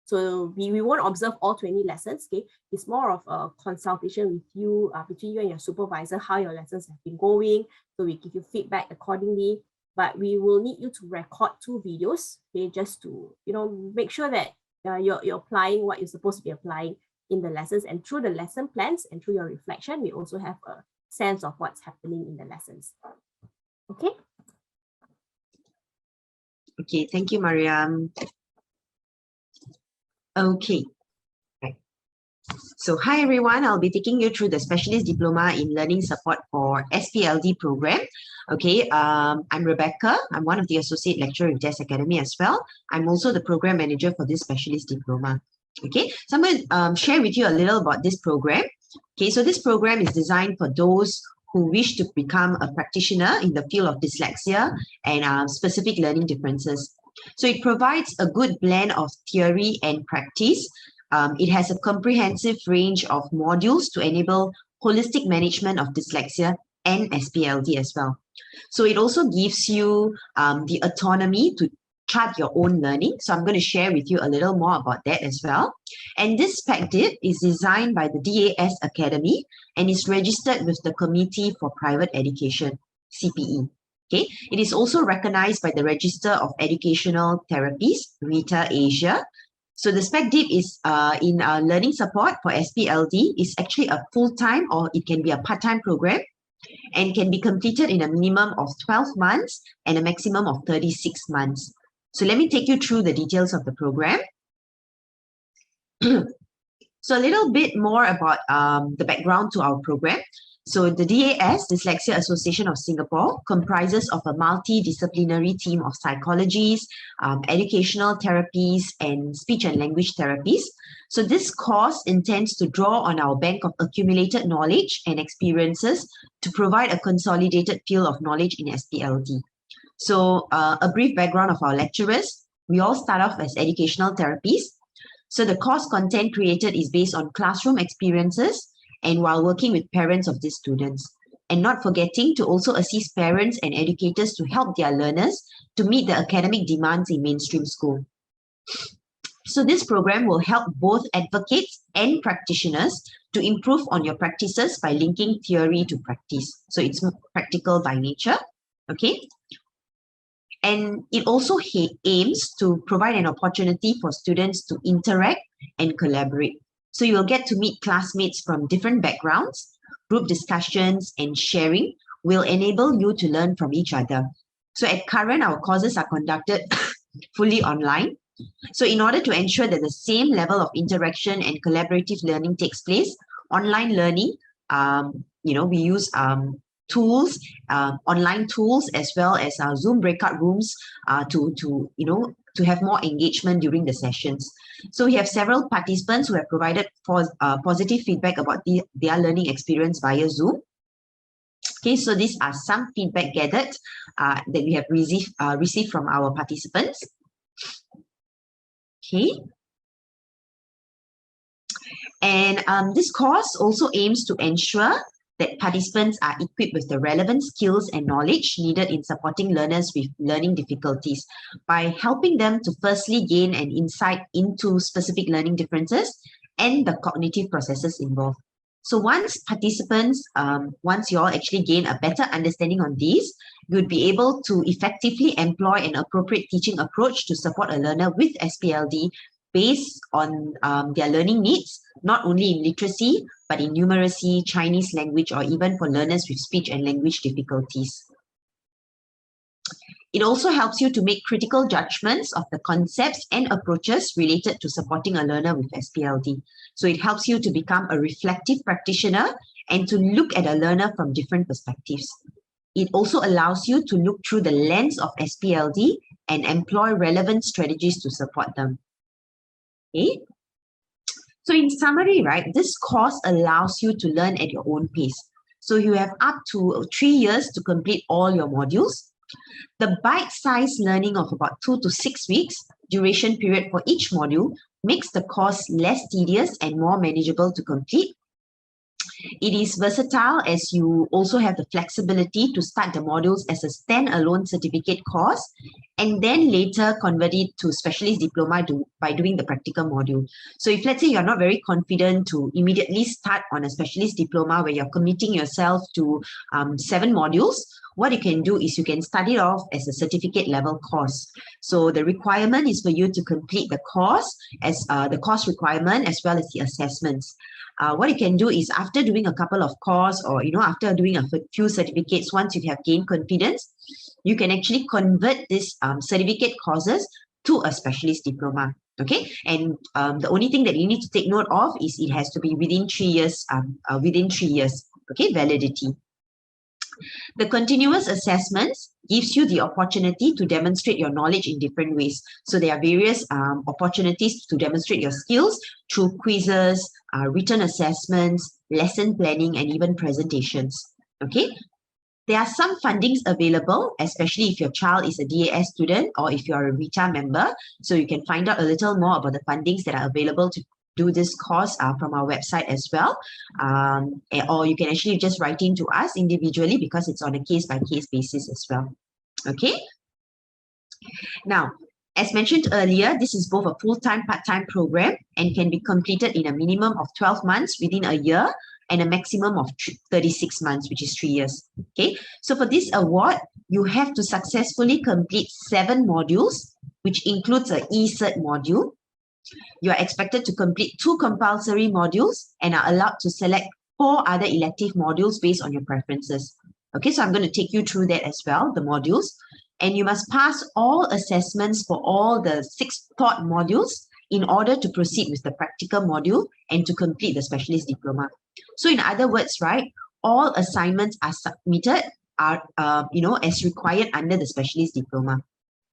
So we won't observe all 20 lessons, okay? It's more of a consultation with you, between you and your supervisor, how your lessons have been going. So we give you feedback accordingly, but we will need you to record 2 videos, okay? Just to, make sure that you're applying what you're supposed to be applying in the lessons, and through the lesson plans and through your reflection, we also have a sense of what's happening in the lessons. Okay? Okay, thank you, Mariam. Okay. Right. So hi everyone, I'll be taking you through the Specialist Diploma in Learning Support for SPLD program. Okay, I'm Rebecca. I'm one of the Associate Lecturer with DES Academy as well. I'm also the Program Manager for this Specialist Diploma. Okay, so I'm going to share with you a little about this program. Okay, so this program is designed for those who wish to become a practitioner in the field of dyslexia and specific learning differences. So it provides a good blend of theory and practice. It has a comprehensive range of modules to enable holistic management of dyslexia and SPLD as well. So it also gives you the autonomy to chart your own learning. So I'm going to share with you a little more about that as well. And this SpecDip is designed by the DAS Academy and is registered with the Committee for Private Education, CPE. Okay, it is also recognized by the Register of Educational Therapies, RETA Asia. So the SpecDip is in learning support for SPLD is actually a full-time or it can be a part-time program and can be completed in a minimum of 12 months and a maximum of 36 months. So let me take you through the details of the program. So a little bit more about the background to our program. So the DAS, Dyslexia Association of Singapore, comprises of a multidisciplinary team of psychologists, educational therapies, and speech and language therapies. So this course intends to draw on our bank of accumulated knowledge and experiences to provide a consolidated field of knowledge in SPLD. So a brief background of our lecturers. We all start off as educational therapists. So the course content created is based on classroom experiences and while working with parents of these students. And not forgetting to also assist parents and educators to help their learners to meet the academic demands in mainstream school. So this program will help both advocates and practitioners to improve on your practices by linking theory to practice. So it's more practical by nature, okay? And it also aims to provide an opportunity for students to interact and collaborate. So you'll get to meet classmates from different backgrounds. Group discussions and sharing will enable you to learn from each other. So at current, our courses are conducted fully online. So in order to ensure that the same level of interaction and collaborative learning takes place, online learning, we use tools, online tools, as well as Zoom breakout rooms to have more engagement during the sessions. So we have several participants who have provided positive feedback about their learning experience via Zoom. Okay, so these are some feedback gathered that we have received from our participants. Okay. And this course also aims to ensure that participants are equipped with the relevant skills and knowledge needed in supporting learners with learning difficulties by helping them to firstly gain an insight into specific learning differences and the cognitive processes involved. So once you all actually gain a better understanding on these, you would be able to effectively employ an appropriate teaching approach to support a learner with SPLD based on their learning needs, not only in literacy, but in numeracy, Chinese language, or even for learners with speech and language difficulties. It also helps you to make critical judgments of the concepts and approaches related to supporting a learner with SPLD. So it helps you to become a reflective practitioner and to look at a learner from different perspectives. It also allows you to look through the lens of SPLD and employ relevant strategies to support them. Okay? So in summary, right, this course allows you to learn at your own pace. So you have up to 3 years to complete all your modules. The bite-sized learning of about 2 to 6 weeks duration period for each module makes the course less tedious and more manageable to complete. It is versatile as you also have the flexibility to start the modules as a standalone certificate course and then later convert it to specialist diploma by doing the practical module. So if let's say you're not very confident to immediately start on a specialist diploma where you're committing yourself to 7 modules, what you can do is you can start it off as a certificate level course. So the requirement is for you to complete the course as the course requirement as well as the assessments. What you can do is after doing a couple of courses or after doing a few certificates, once you have gained confidence, you can actually convert this certificate courses to a specialist diploma. Okay, and the only thing that you need to take note of is it has to be within 3 years. Okay, validity. The continuous assessments gives you the opportunity to demonstrate your knowledge in different ways. So there are various opportunities to demonstrate your skills through quizzes, written assessments, lesson planning, and even presentations. Okay. There are some fundings available, especially if your child is a DAS student or if you're a RITA member. So you can find out a little more about the fundings that are available to do this course from our website as well. Or you can actually just write in to us individually because it's on a case-by-case basis as well. Okay. Now, as mentioned earlier, this is both a full-time, part-time program and can be completed in a minimum of 12 months within a year and a maximum of 36 months, which is 3 years. Okay. So for this award, you have to successfully complete 7 modules, which includes an e-cert module. You are expected to complete 2 compulsory modules and are allowed to select 4 other elective modules based on your preferences. Okay, so I'm going to take you through that as well, the modules. And you must pass all assessments for all the 6 taught modules in order to proceed with the practical module and to complete the specialist diploma. So in other words, right, all assignments are submitted as required under the specialist diploma.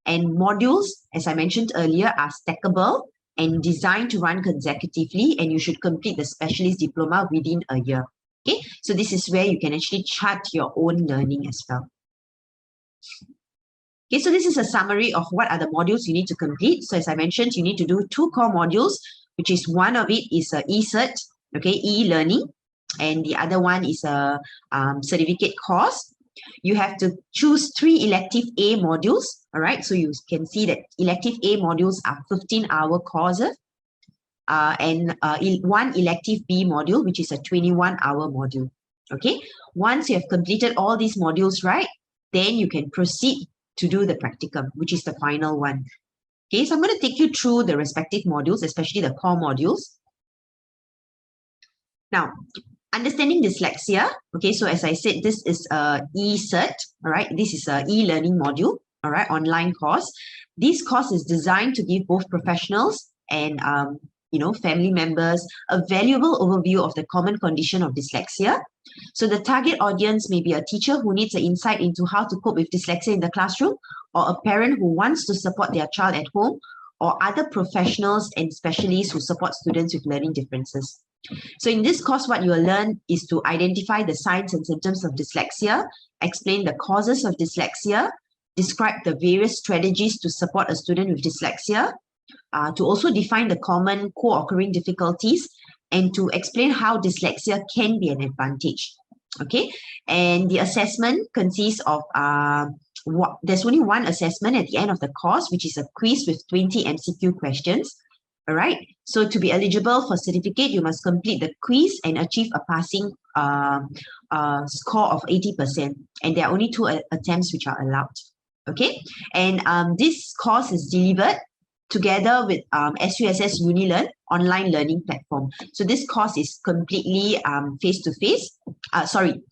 And modules, as I mentioned earlier, are stackable and designed to run consecutively, and you should complete the specialist diploma within a year. Okay, so this is where you can actually chart your own learning as well. Okay, so this is a summary of what are the modules you need to complete. So as I mentioned, you need to do 2 core modules, which is one of it is a e-cert, okay, e-learning, and the other one is a certificate course. You have to choose 3 elective A modules. All right, so you can see that elective A modules are 15-hour courses, and 1 elective B module, which is a 21-hour module. Okay, once you have completed all these modules, right, then you can proceed to do the practicum, which is the final one. Okay, so I'm going to take you through the respective modules, especially the core modules. Now, understanding dyslexia. Okay, so as I said, this is a e-cert. All right, this is a e-learning module. All right, online course. This course is designed to give both professionals and family members a valuable overview of the common condition of dyslexia. So the target audience may be a teacher who needs an insight into how to cope with dyslexia in the classroom, or a parent who wants to support their child at home, or other professionals and specialists who support students with learning differences. So in this course, what you will learn is to identify the signs and symptoms of dyslexia, explain the causes of dyslexia, describe the various strategies to support a student with dyslexia, to also define the common co-occurring difficulties, and to explain how dyslexia can be an advantage. Okay, and the assessment consists of there's only one assessment at the end of the course, which is a quiz with 20 MCQ questions. All right, so to be eligible for certificate, you must complete the quiz and achieve a passing score of 80%, and there are only 2 attempts which are allowed. Okay, and this course is delivered together with SUSS UniLearn online learning platform. So this course is completely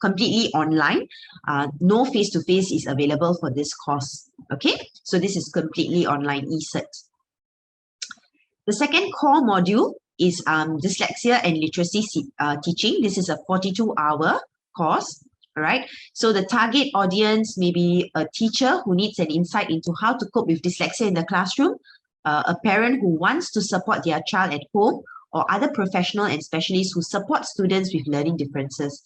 completely online. No face-to-face is available for this course. Okay, so this is completely online e-cert. The second core module is dyslexia and literacy teaching. This is a 42-hour course. All right, so the target audience may be a teacher who needs an insight into how to cope with dyslexia in the classroom, a parent who wants to support their child at home, or other professional and specialists who support students with learning differences.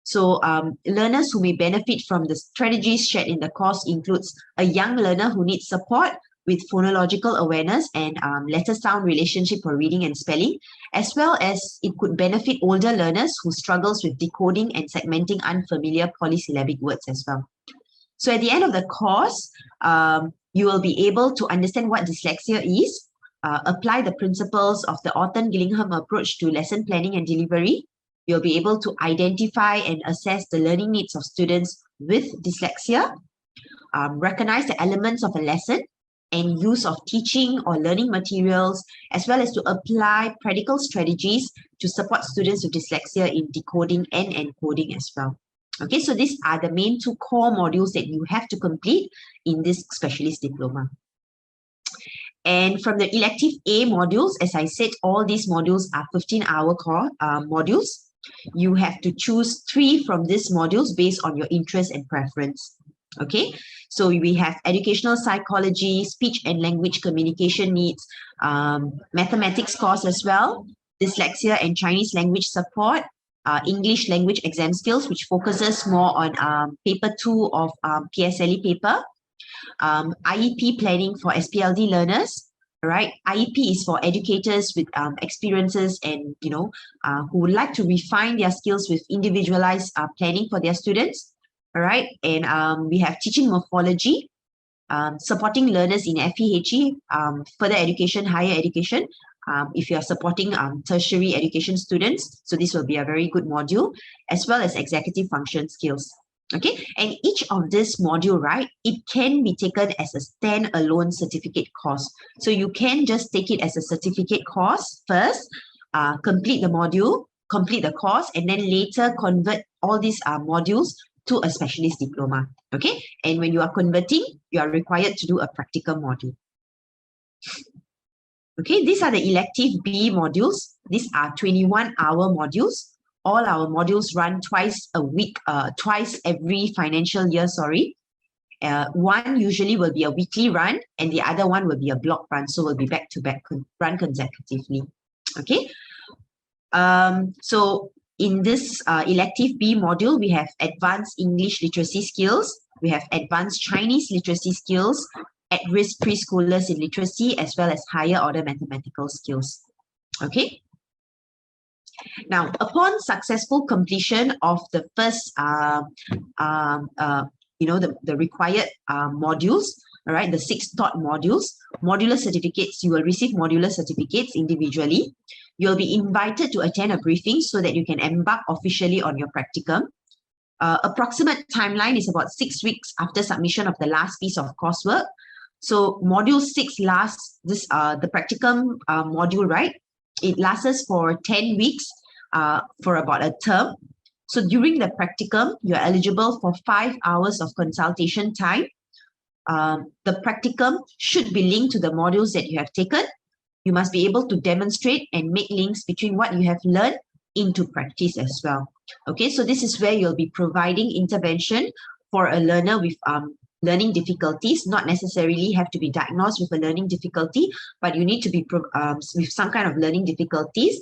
So learners who may benefit from the strategies shared in the course includes a young learner who needs support with phonological awareness and letter-sound relationship for reading and spelling, as well as it could benefit older learners who struggles with decoding and segmenting unfamiliar polysyllabic words as well. So at the end of the course, you will be able to understand what dyslexia is, apply the principles of the Orton-Gillingham approach to lesson planning and delivery. You'll be able to identify and assess the learning needs of students with dyslexia, recognize the elements of a lesson and use of teaching or learning materials, as well as to apply practical strategies to support students with dyslexia in decoding and encoding as well. Okay, so these are the main 2 core modules that you have to complete in this specialist diploma. And from the elective A modules, as I said, all these modules are 15-hour core modules. You have to choose 3 from these modules based on your interest and preference. Okay, so we have educational psychology, speech and language communication needs, mathematics course as well, dyslexia and Chinese language support, English language exam skills, which focuses more on paper 2 of PSLE paper, IEP planning for SPLD learners, right? IEP is for educators with experiences and, who would like to refine their skills with individualized planning for their students, all right? And we have teaching morphology, supporting learners in FEHE, further education, higher education, if you are supporting tertiary education students. So this will be a very good module, as well as executive function skills. Okay, and each of this module, right, it can be taken as a standalone certificate course. So you can just take it as a certificate course first, complete the module, complete the course, and then later convert all these modules to a specialist diploma. Okay, and when you are converting, you are required to do a practical module. Okay, these are the elective B modules. These are 21-hour modules. All our modules run twice a week, twice every financial year, sorry. One usually will be a weekly run and the other one will be a block run. So we'll be back-to-back run consecutively. Okay. So in this elective B module, we have advanced English literacy skills. We have advanced Chinese literacy skills, at-risk preschoolers in literacy, as well as higher order mathematical skills. Okay. Now, upon successful completion of the first, the required modules, all right, the 6 taught modules, modular certificates, you will receive modular certificates individually. You'll be invited to attend a briefing so that you can embark officially on your practicum. Approximate timeline is about 6 weeks after submission of the last piece of coursework. So module 6 lasts the practicum module, right? It lasts for 10 weeks for about a term. So during the practicum, you're eligible for 5 hours of consultation time. The practicum should be linked to the modules that you have taken. You must be able to demonstrate and make links between what you have learned into practice as well. Okay, so this is where you'll be providing intervention for a learner with learning difficulties, not necessarily have to be diagnosed with a learning difficulty, but you need to be with some kind of learning difficulties.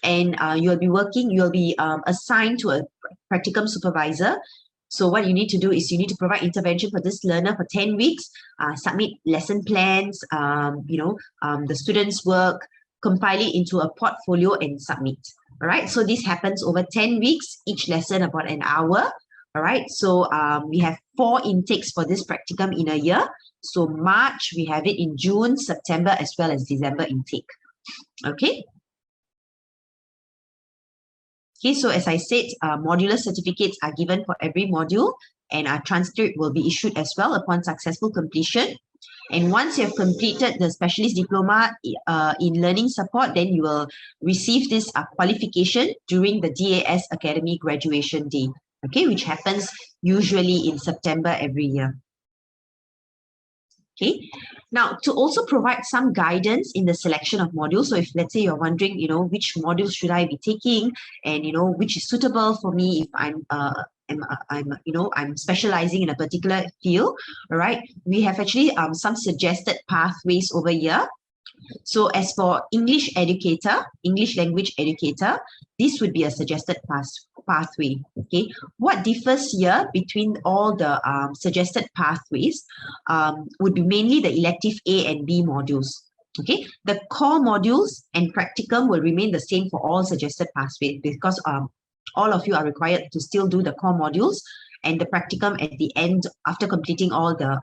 And you'll be assigned to a practicum supervisor. So what you need to do is you need to provide intervention for this learner for 10 weeks, submit lesson plans, the students' work, compile it into a portfolio and submit. All right, so this happens over 10 weeks, each lesson about an hour. All right, so we have 4 intakes for this practicum in a year. So March, we have it in June, September, as well as December intake. Okay. Okay, so as I said, modular certificates are given for every module, and a transcript will be issued as well upon successful completion. And once you have completed the Specialist Diploma in Learning Support, then you will receive this qualification during the DAS Academy Graduation Day, okay, which happens usually in September every year. Okay, now to also provide some guidance in the selection of modules. So if let's say you're wondering, which modules should I be taking, and which is suitable for me if I'm specializing in a particular field. All right, we have actually some suggested pathways over here. So as for English language educator, this would be a suggested pathway. Okay, what differs here between all the suggested pathways would be mainly the elective A and B modules. Okay, the core modules and practicum will remain the same for all suggested pathways, because all of you are required to still do the core modules and the practicum at the end after completing all the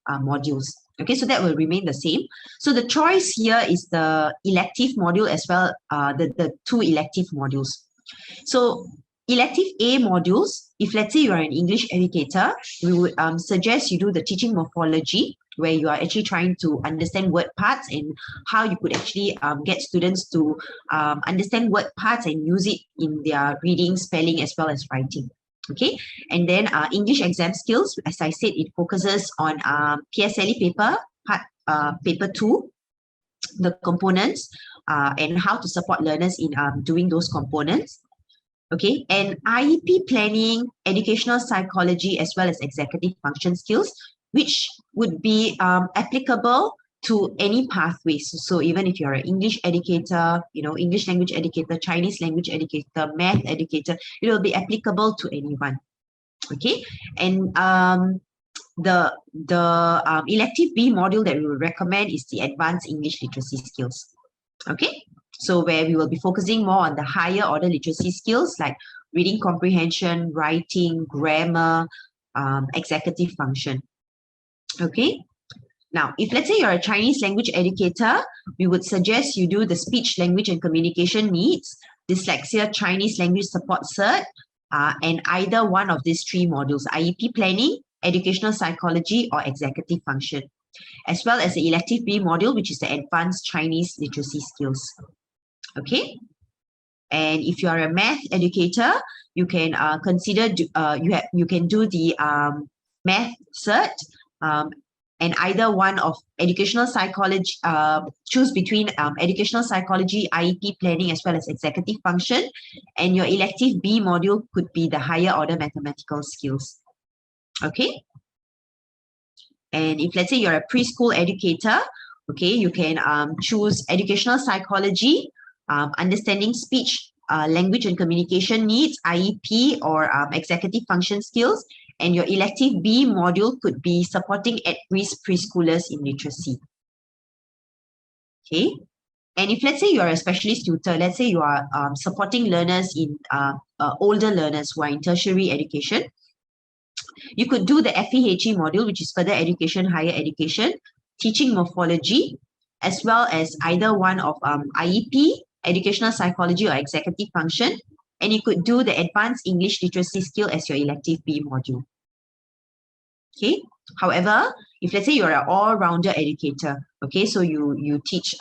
modules. Okay, so that will remain the same. So the choice here is the elective module as well, the 2 elective modules. So elective A modules, if let's say you are an English educator, we would suggest you do the teaching morphology, where you are actually trying to understand word parts and how you could actually get students to understand word parts and use it in their reading, spelling, as well as writing. Okay, and then English exam skills, as I said, it focuses on PSLE paper, paper 2, the components, and how to support learners in doing those components. Okay, and IEP planning, educational psychology, as well as executive function skills, which would be applicable to any pathways. So even if you're an English educator, English language educator, Chinese language educator, math educator, it will be applicable to anyone. Okay, and the elective B module that we would recommend is the advanced English literacy skills. Okay, so where we will be focusing more on the higher order literacy skills like reading comprehension, writing, grammar, executive function. Okay. Now, if let's say you're a Chinese language educator, we would suggest you do the speech, language, and communication needs, dyslexia, Chinese language support cert, and either one of these 3 modules, IEP planning, educational psychology, or executive function, as well as the elective B module, which is the advanced Chinese literacy skills. Okay. And if you are a math educator, you can consider you can do the math cert, and either one of educational psychology, choose between educational psychology, IEP planning, as well as executive function. And your elective B module could be the higher order mathematical skills. Okay. And if let's say you're a preschool educator, okay, you can choose educational psychology, understanding speech, language and communication needs, IEP, or executive function skills. And your elective B module could be supporting at-risk preschoolers in literacy. Okay. And if let's say you are a specialist tutor, let's say you are supporting learners in older learners who are in tertiary education, you could do the FEHE module, which is further education, higher education, teaching morphology, as well as either one of IEP, educational psychology, or executive function. And you could do the advanced English literacy skill as your elective B module. Okay. However, if let's say you're an all-rounder educator, okay, so you teach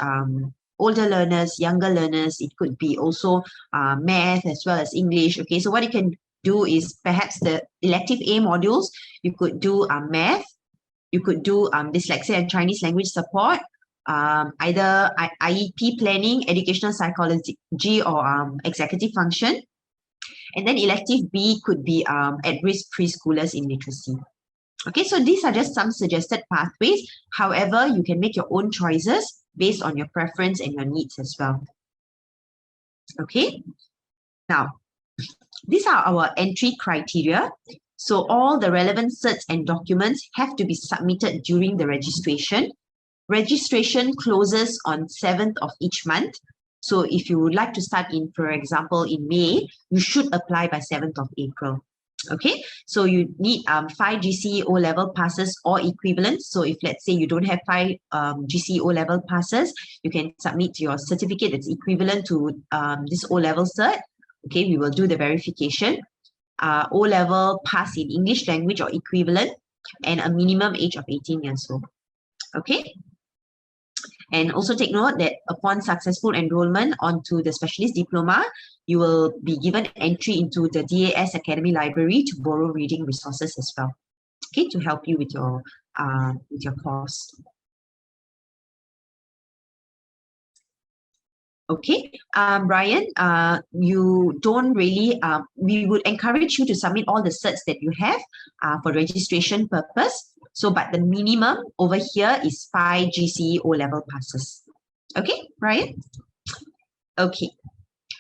older learners, younger learners, it could be also math as well as English. Okay, so what you can do is perhaps the elective A modules, you could do math, you could do dyslexia and Chinese language support, either IEP planning, educational psychology, or executive function. And then elective B could be at-risk preschoolers in literacy. Okay, so these are just some suggested pathways. However, you can make your own choices based on your preference and your needs as well. Okay, now, these are our entry criteria. So all the relevant certs and documents have to be submitted during the registration. Registration closes on 7th of each month. So if you would like to start in, for example, in May, you should apply by 7th of April. Okay, so you need 5 GCE O-level passes or equivalent. So if let's say you don't have 5 GCE O-level passes, you can submit your certificate that's equivalent to this O-level cert. Okay, we will do the verification. O-level pass in English language or equivalent, and a minimum age of 18 years old. Okay. And also take note that upon successful enrollment onto the specialist diploma, you will be given entry into the DAS Academy Library to borrow reading resources as well, okay, to help you with your course. Okay, Brian, you don't really, we would encourage you to submit all the certs that you have for registration purpose. So, but the minimum over here is 5 GCE O-level passes. Okay, Brian? Okay.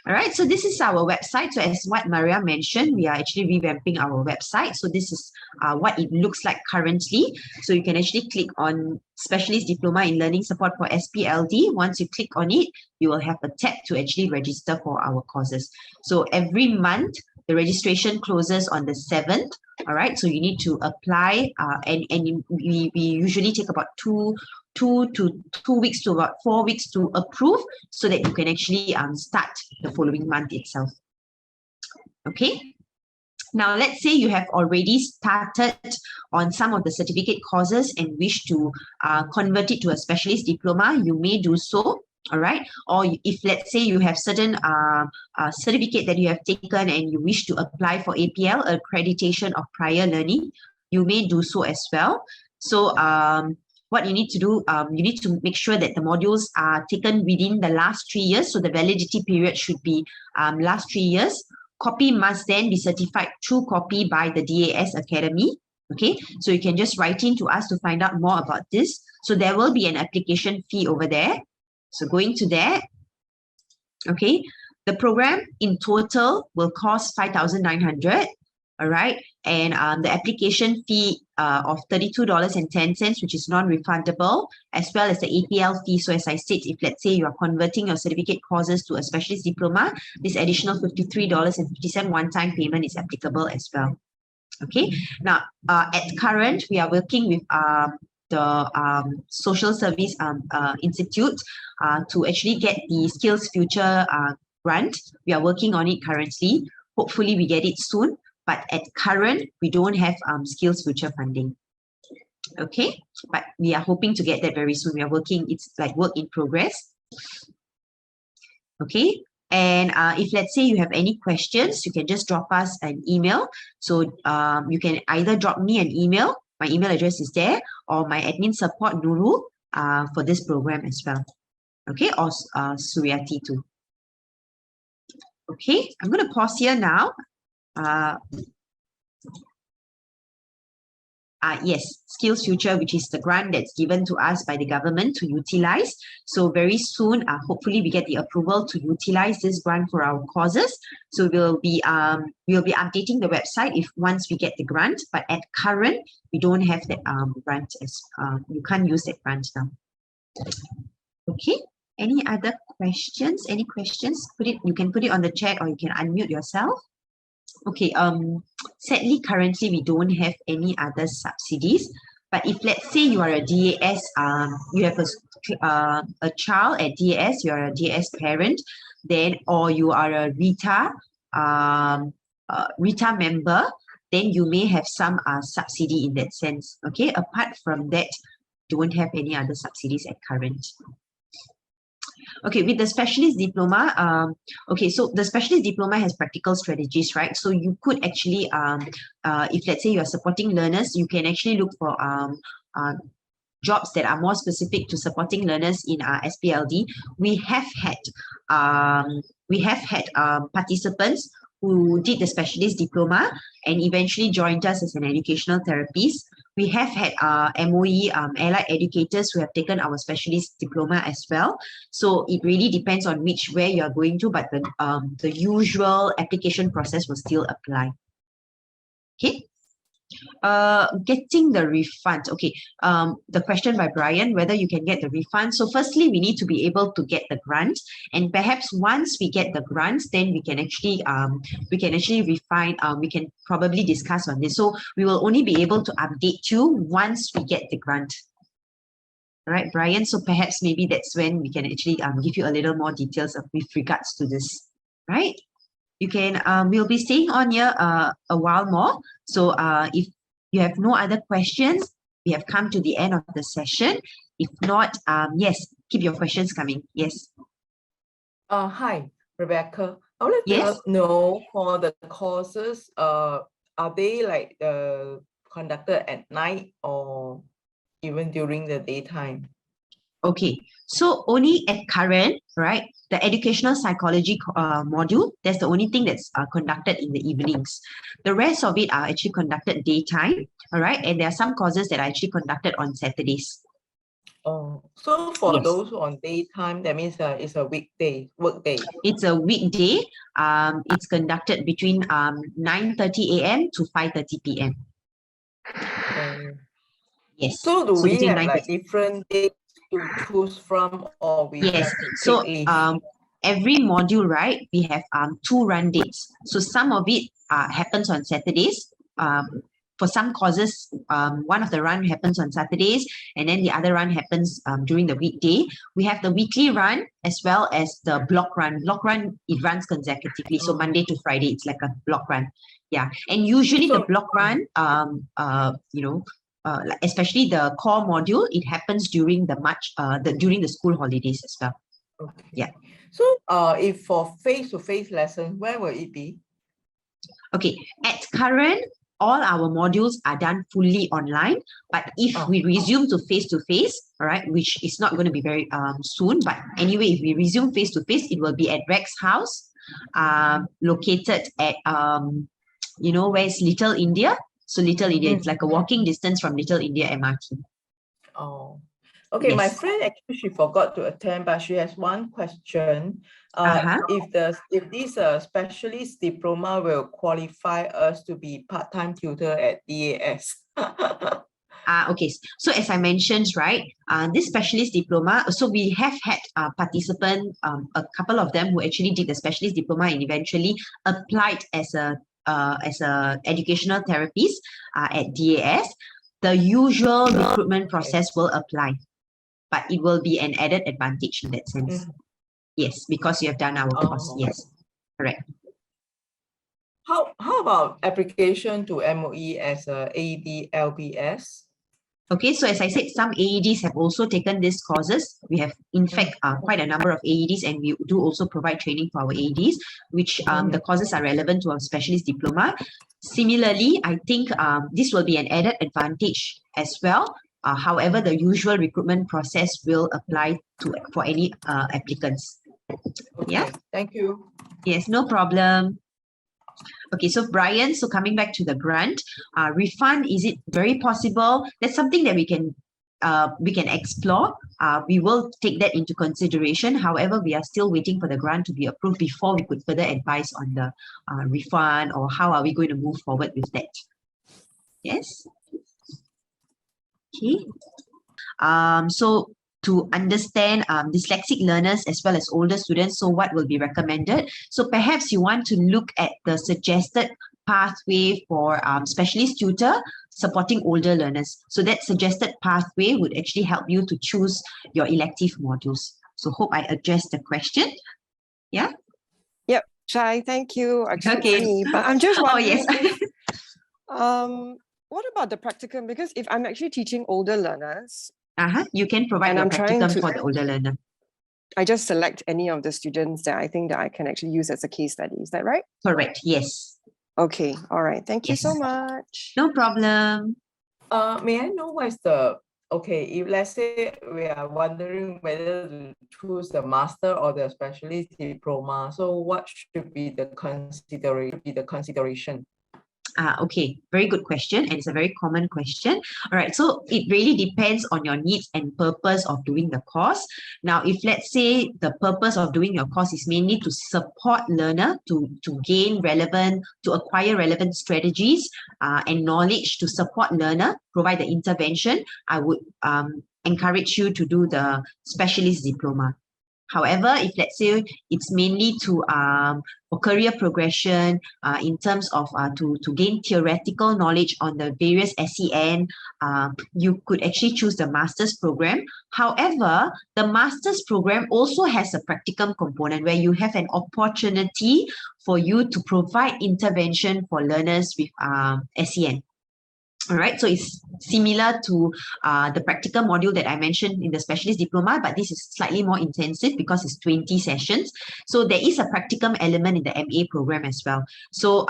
All right, so this is our website. So as what Maria mentioned, we are actually revamping our website. So this is what it looks like currently. So you can actually click on Specialist Diploma in Learning Support for SPLD. Once you click on it, you will have a tab to actually register for our courses. So every month, the registration closes on the 7th. All right, so you need to apply and we usually take about two weeks to about 4 weeks to approve so that you can actually start the following month itself. Okay. Now, let's say you have already started on some of the certificate courses and wish to convert it to a specialist diploma, you may do so. All right. Or if let's say you have certain certificate that you have taken and you wish to apply for APL, accreditation of prior learning, you may do so as well. So what you need to do, you need to make sure that the modules are taken within the last 3 years. So the validity period should be last 3 years. Copy must then be certified true copy by the DAS Academy. Okay, so you can just write in to us to find out more about this. So there will be an application fee over there. So going to that, okay, the program in total will cost 5,900. All right, and the application fee of $32.10, which is non-refundable, as well as the APL fee. So as I said, if let's say you are converting your certificate courses to a specialist diploma, this additional $53.50 one-time payment is applicable as well. Okay, now at current, we are working with the Social Service Institute to actually get the Skills Future grant. We are working on it currently. Hopefully we get it soon. But at current, we don't have Skills Future funding. Okay, but we are hoping to get that very soon. We are working, it's like work in progress. Okay, and if let's say you have any questions, you can just drop us an email. So you can either drop me an email, my email address is there, or my admin support Nurul for this program as well. Okay, or Suryati too. Okay, I'm going to pause here now. Yes, Skills Future, which is the grant that's given to us by the government to utilize. So very soon, hopefully we get the approval to utilize this grant for our courses. So we'll be updating the website if once we get the grant. But at current, we don't have that grant as you can't use that grant now. Okay, any other questions? Any questions? You can put it on the chat or you can unmute yourself. Okay, sadly, currently we don't have any other subsidies. But if let's say you are a DAS, you have a child at DAS, you are a DAS parent, then or you are a RITA member, then you may have some subsidy in that sense. Okay, apart from that, don't have any other subsidies at current. Okay, with the specialist diploma, okay, so the specialist diploma has practical strategies, right? So you could actually, if let's say you are supporting learners, you can actually look for jobs that are more specific to supporting learners in SPLD. We have had participants who did the specialist diploma and eventually joined us as an educational therapist. We have had MOE allied educators who have taken our specialist diploma as well. So it really depends on where you are going to, but the usual application process will still apply. Okay. Getting the refund. Okay. The question by Brian, whether you can get the refund. So firstly, we need to be able to get the grant, and perhaps once we get the grants, then we can actually refine. We can probably discuss on this. So we will only be able to update you once we get the grant. All right, Brian. So perhaps maybe that's when we can actually give you a little more details with regards to this. Right? You can. We'll be staying on here a while more. So if you have no other questions, we have come to the end of the session. If not, yes, keep your questions coming. Yes. Hi, Rebecca. I would like Yes. to know for the courses, are they like conducted at night or even during the daytime? Okay, so only at current, right, the educational psychology module, that's the only thing that's conducted in the evenings. The rest of it are actually conducted daytime, all right, and there are some courses that are actually conducted on Saturdays. Oh, so for Yes. those on daytime, that means it's a weekday, work day. It's a weekday. It's conducted between 9:30 a.m. to 5:30 p.m. Oh. Yes. So do we between have 9:30 like different dates to choose from, or we Yes. have to So take leave? every module, right, we have 2 run dates. So some of it happens on Saturdays. For some courses, one of the run happens on Saturdays, and then the other run happens during the weekday. We have the weekly run as well as the block run. Block run, it runs consecutively. So Monday to Friday, it's like a block run. Yeah. And usually the block run, especially the core module, it happens during during the school holidays as well. Okay. Yeah. So if for face-to-face lesson, where will it be? Okay, at current, all our modules are done fully online, but if we resume to face-to-face, all right, which is not going to be very soon, but anyway, if we resume face-to-face, it will be at Rex House, located at, where's Little India? So Little India, it's like a walking distance from Little India MRT. Oh, okay. My Yes. friend actually, she forgot to attend, but she has one question. If this specialist diploma will qualify us to be part-time tutor at DAS. Okay, so as I mentioned, right, this specialist diploma, so we have had participants, a couple of them who actually did the specialist diploma and eventually applied as a educational therapist at DAS. The usual recruitment process will apply, but it will be an added advantage in that sense. Yes, because you have done our course. Yes, correct. How about application to MOE as a AED LBS? Okay, so as I said, some AEDs have also taken these courses. We have, in fact, quite a number of AEDs, and we do also provide training for our AEDs, which the courses are relevant to our specialist diploma. Similarly, I think this will be an added advantage as well. However, the usual recruitment process will apply for any applicants. Okay, yeah. Thank you. Yes, no problem. Okay, so Brian, so coming back to the grant, refund, is it very possible? That's something that we can explore. We will take that into consideration. However, we are still waiting for the grant to be approved before we could further advise on the refund or how are we going to move forward with that. Yes. Okay. So to understand dyslexic learners as well as older students. So what will be recommended? So perhaps you want to look at the suggested pathway for specialist tutor supporting older learners. So that suggested pathway would actually help you to choose your elective modules. So hope I addressed the question. Yeah. Yep, Shai, thank you. Actually, Okay. it's me, but I'm just Oh, wondering yes. what about the practicum? Because if I'm actually teaching older learners, You can provide and your I'm trying practicum to- for the older learner. I just select any of the students that I think that I can actually use as a case study. Is that right? Correct, yes. Okay, all right. Thank you so Yes. much. No problem. May I know what is the, okay, if let's say we are wondering whether to choose the master or the specialist diploma, so what should be the consideration? Okay, very good question, and it's a very common question. All right, so it really depends on your needs and purpose of doing the course. Now, if let's say the purpose of doing your course is mainly to support learner to gain relevant, to acquire relevant strategies and knowledge to support learner, provide the intervention, I would encourage you to do the specialist diploma. However, if let's say it's mainly to for career progression in terms of to gain theoretical knowledge on the various SEN, you could actually choose the master's program. However, the master's program also has a practicum component where you have an opportunity for you to provide intervention for learners with SEN. All right, so it's similar to the practical module that I mentioned in the specialist diploma, but this is slightly more intensive because it's 20 sessions. So there is a practicum element in the MA program as well. So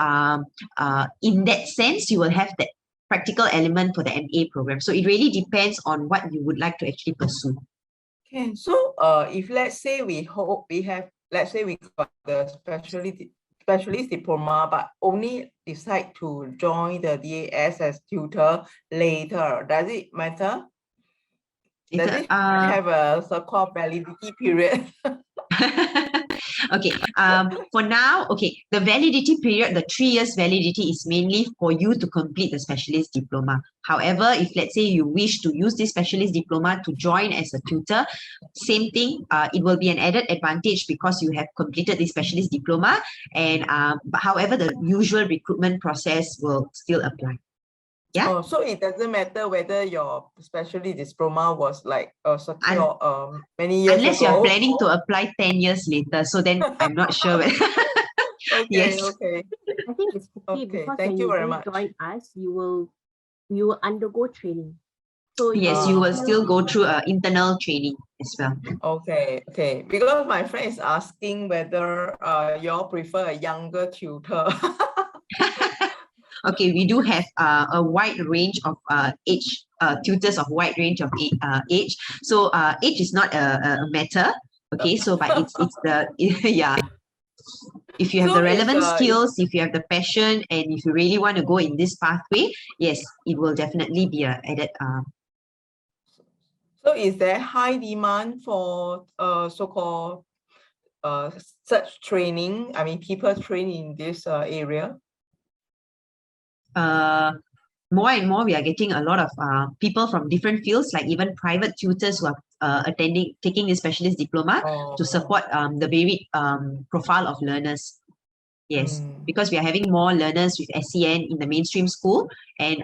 in that sense, you will have that practical element for the MA program. So it really depends on what you would like to actually pursue. Okay, so if let's say we let's say we got the specialist diploma, but only decide to join the DAS as tutor later, does it matter? Does it have a so-called validity period? Okay, for now, okay, the validity period, the 3 years validity is mainly for you to complete the specialist diploma. However, if let's say you wish to use this specialist diploma to join as a tutor, same thing, it will be an added advantage because you have completed the specialist diploma, and but however, the usual recruitment process will still apply. Yeah. Oh, so it doesn't matter whether your specialist diploma was like secure many years unless ago. you're planning to apply 10 years later, so then I'm not sure. Okay, yes. Okay. I think it's okay, Okay, because thank when you you very do much. join us, you will undergo training. So Yes, you will will still go through internal training as well. Okay, because my friend is asking whether you all prefer a younger tutor. Okay, we do have a wide range of age, tutors of wide range of age. So age is not a matter. Okay, so but it's the yeah. If you have So the relevant it's, skills, if you have the passion, and if you really want to go in this pathway, yes, it will definitely be a added. So is there high demand for so-called such training? I mean, people train in this area? More and more, we are getting a lot of people from different fields, like even private tutors who are taking the specialist diploma to support the varied profile of learners. Yes, because we are having more learners with SEN in the mainstream school, and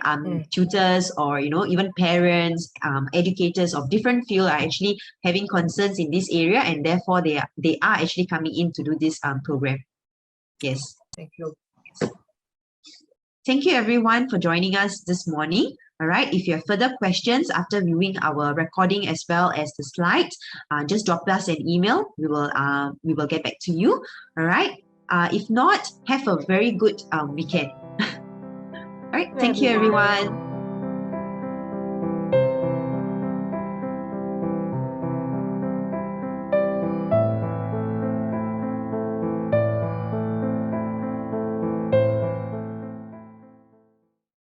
tutors or even parents, educators of different field are actually having concerns in this area, and therefore they are actually coming in to do this program. Yes. Thank you. Thank you everyone for joining us this morning. All right, if you have further questions after viewing our recording as well as the slides, just drop us an email. We will get back to you. All right. If not, have a very good weekend. All right. Thank you, everyone.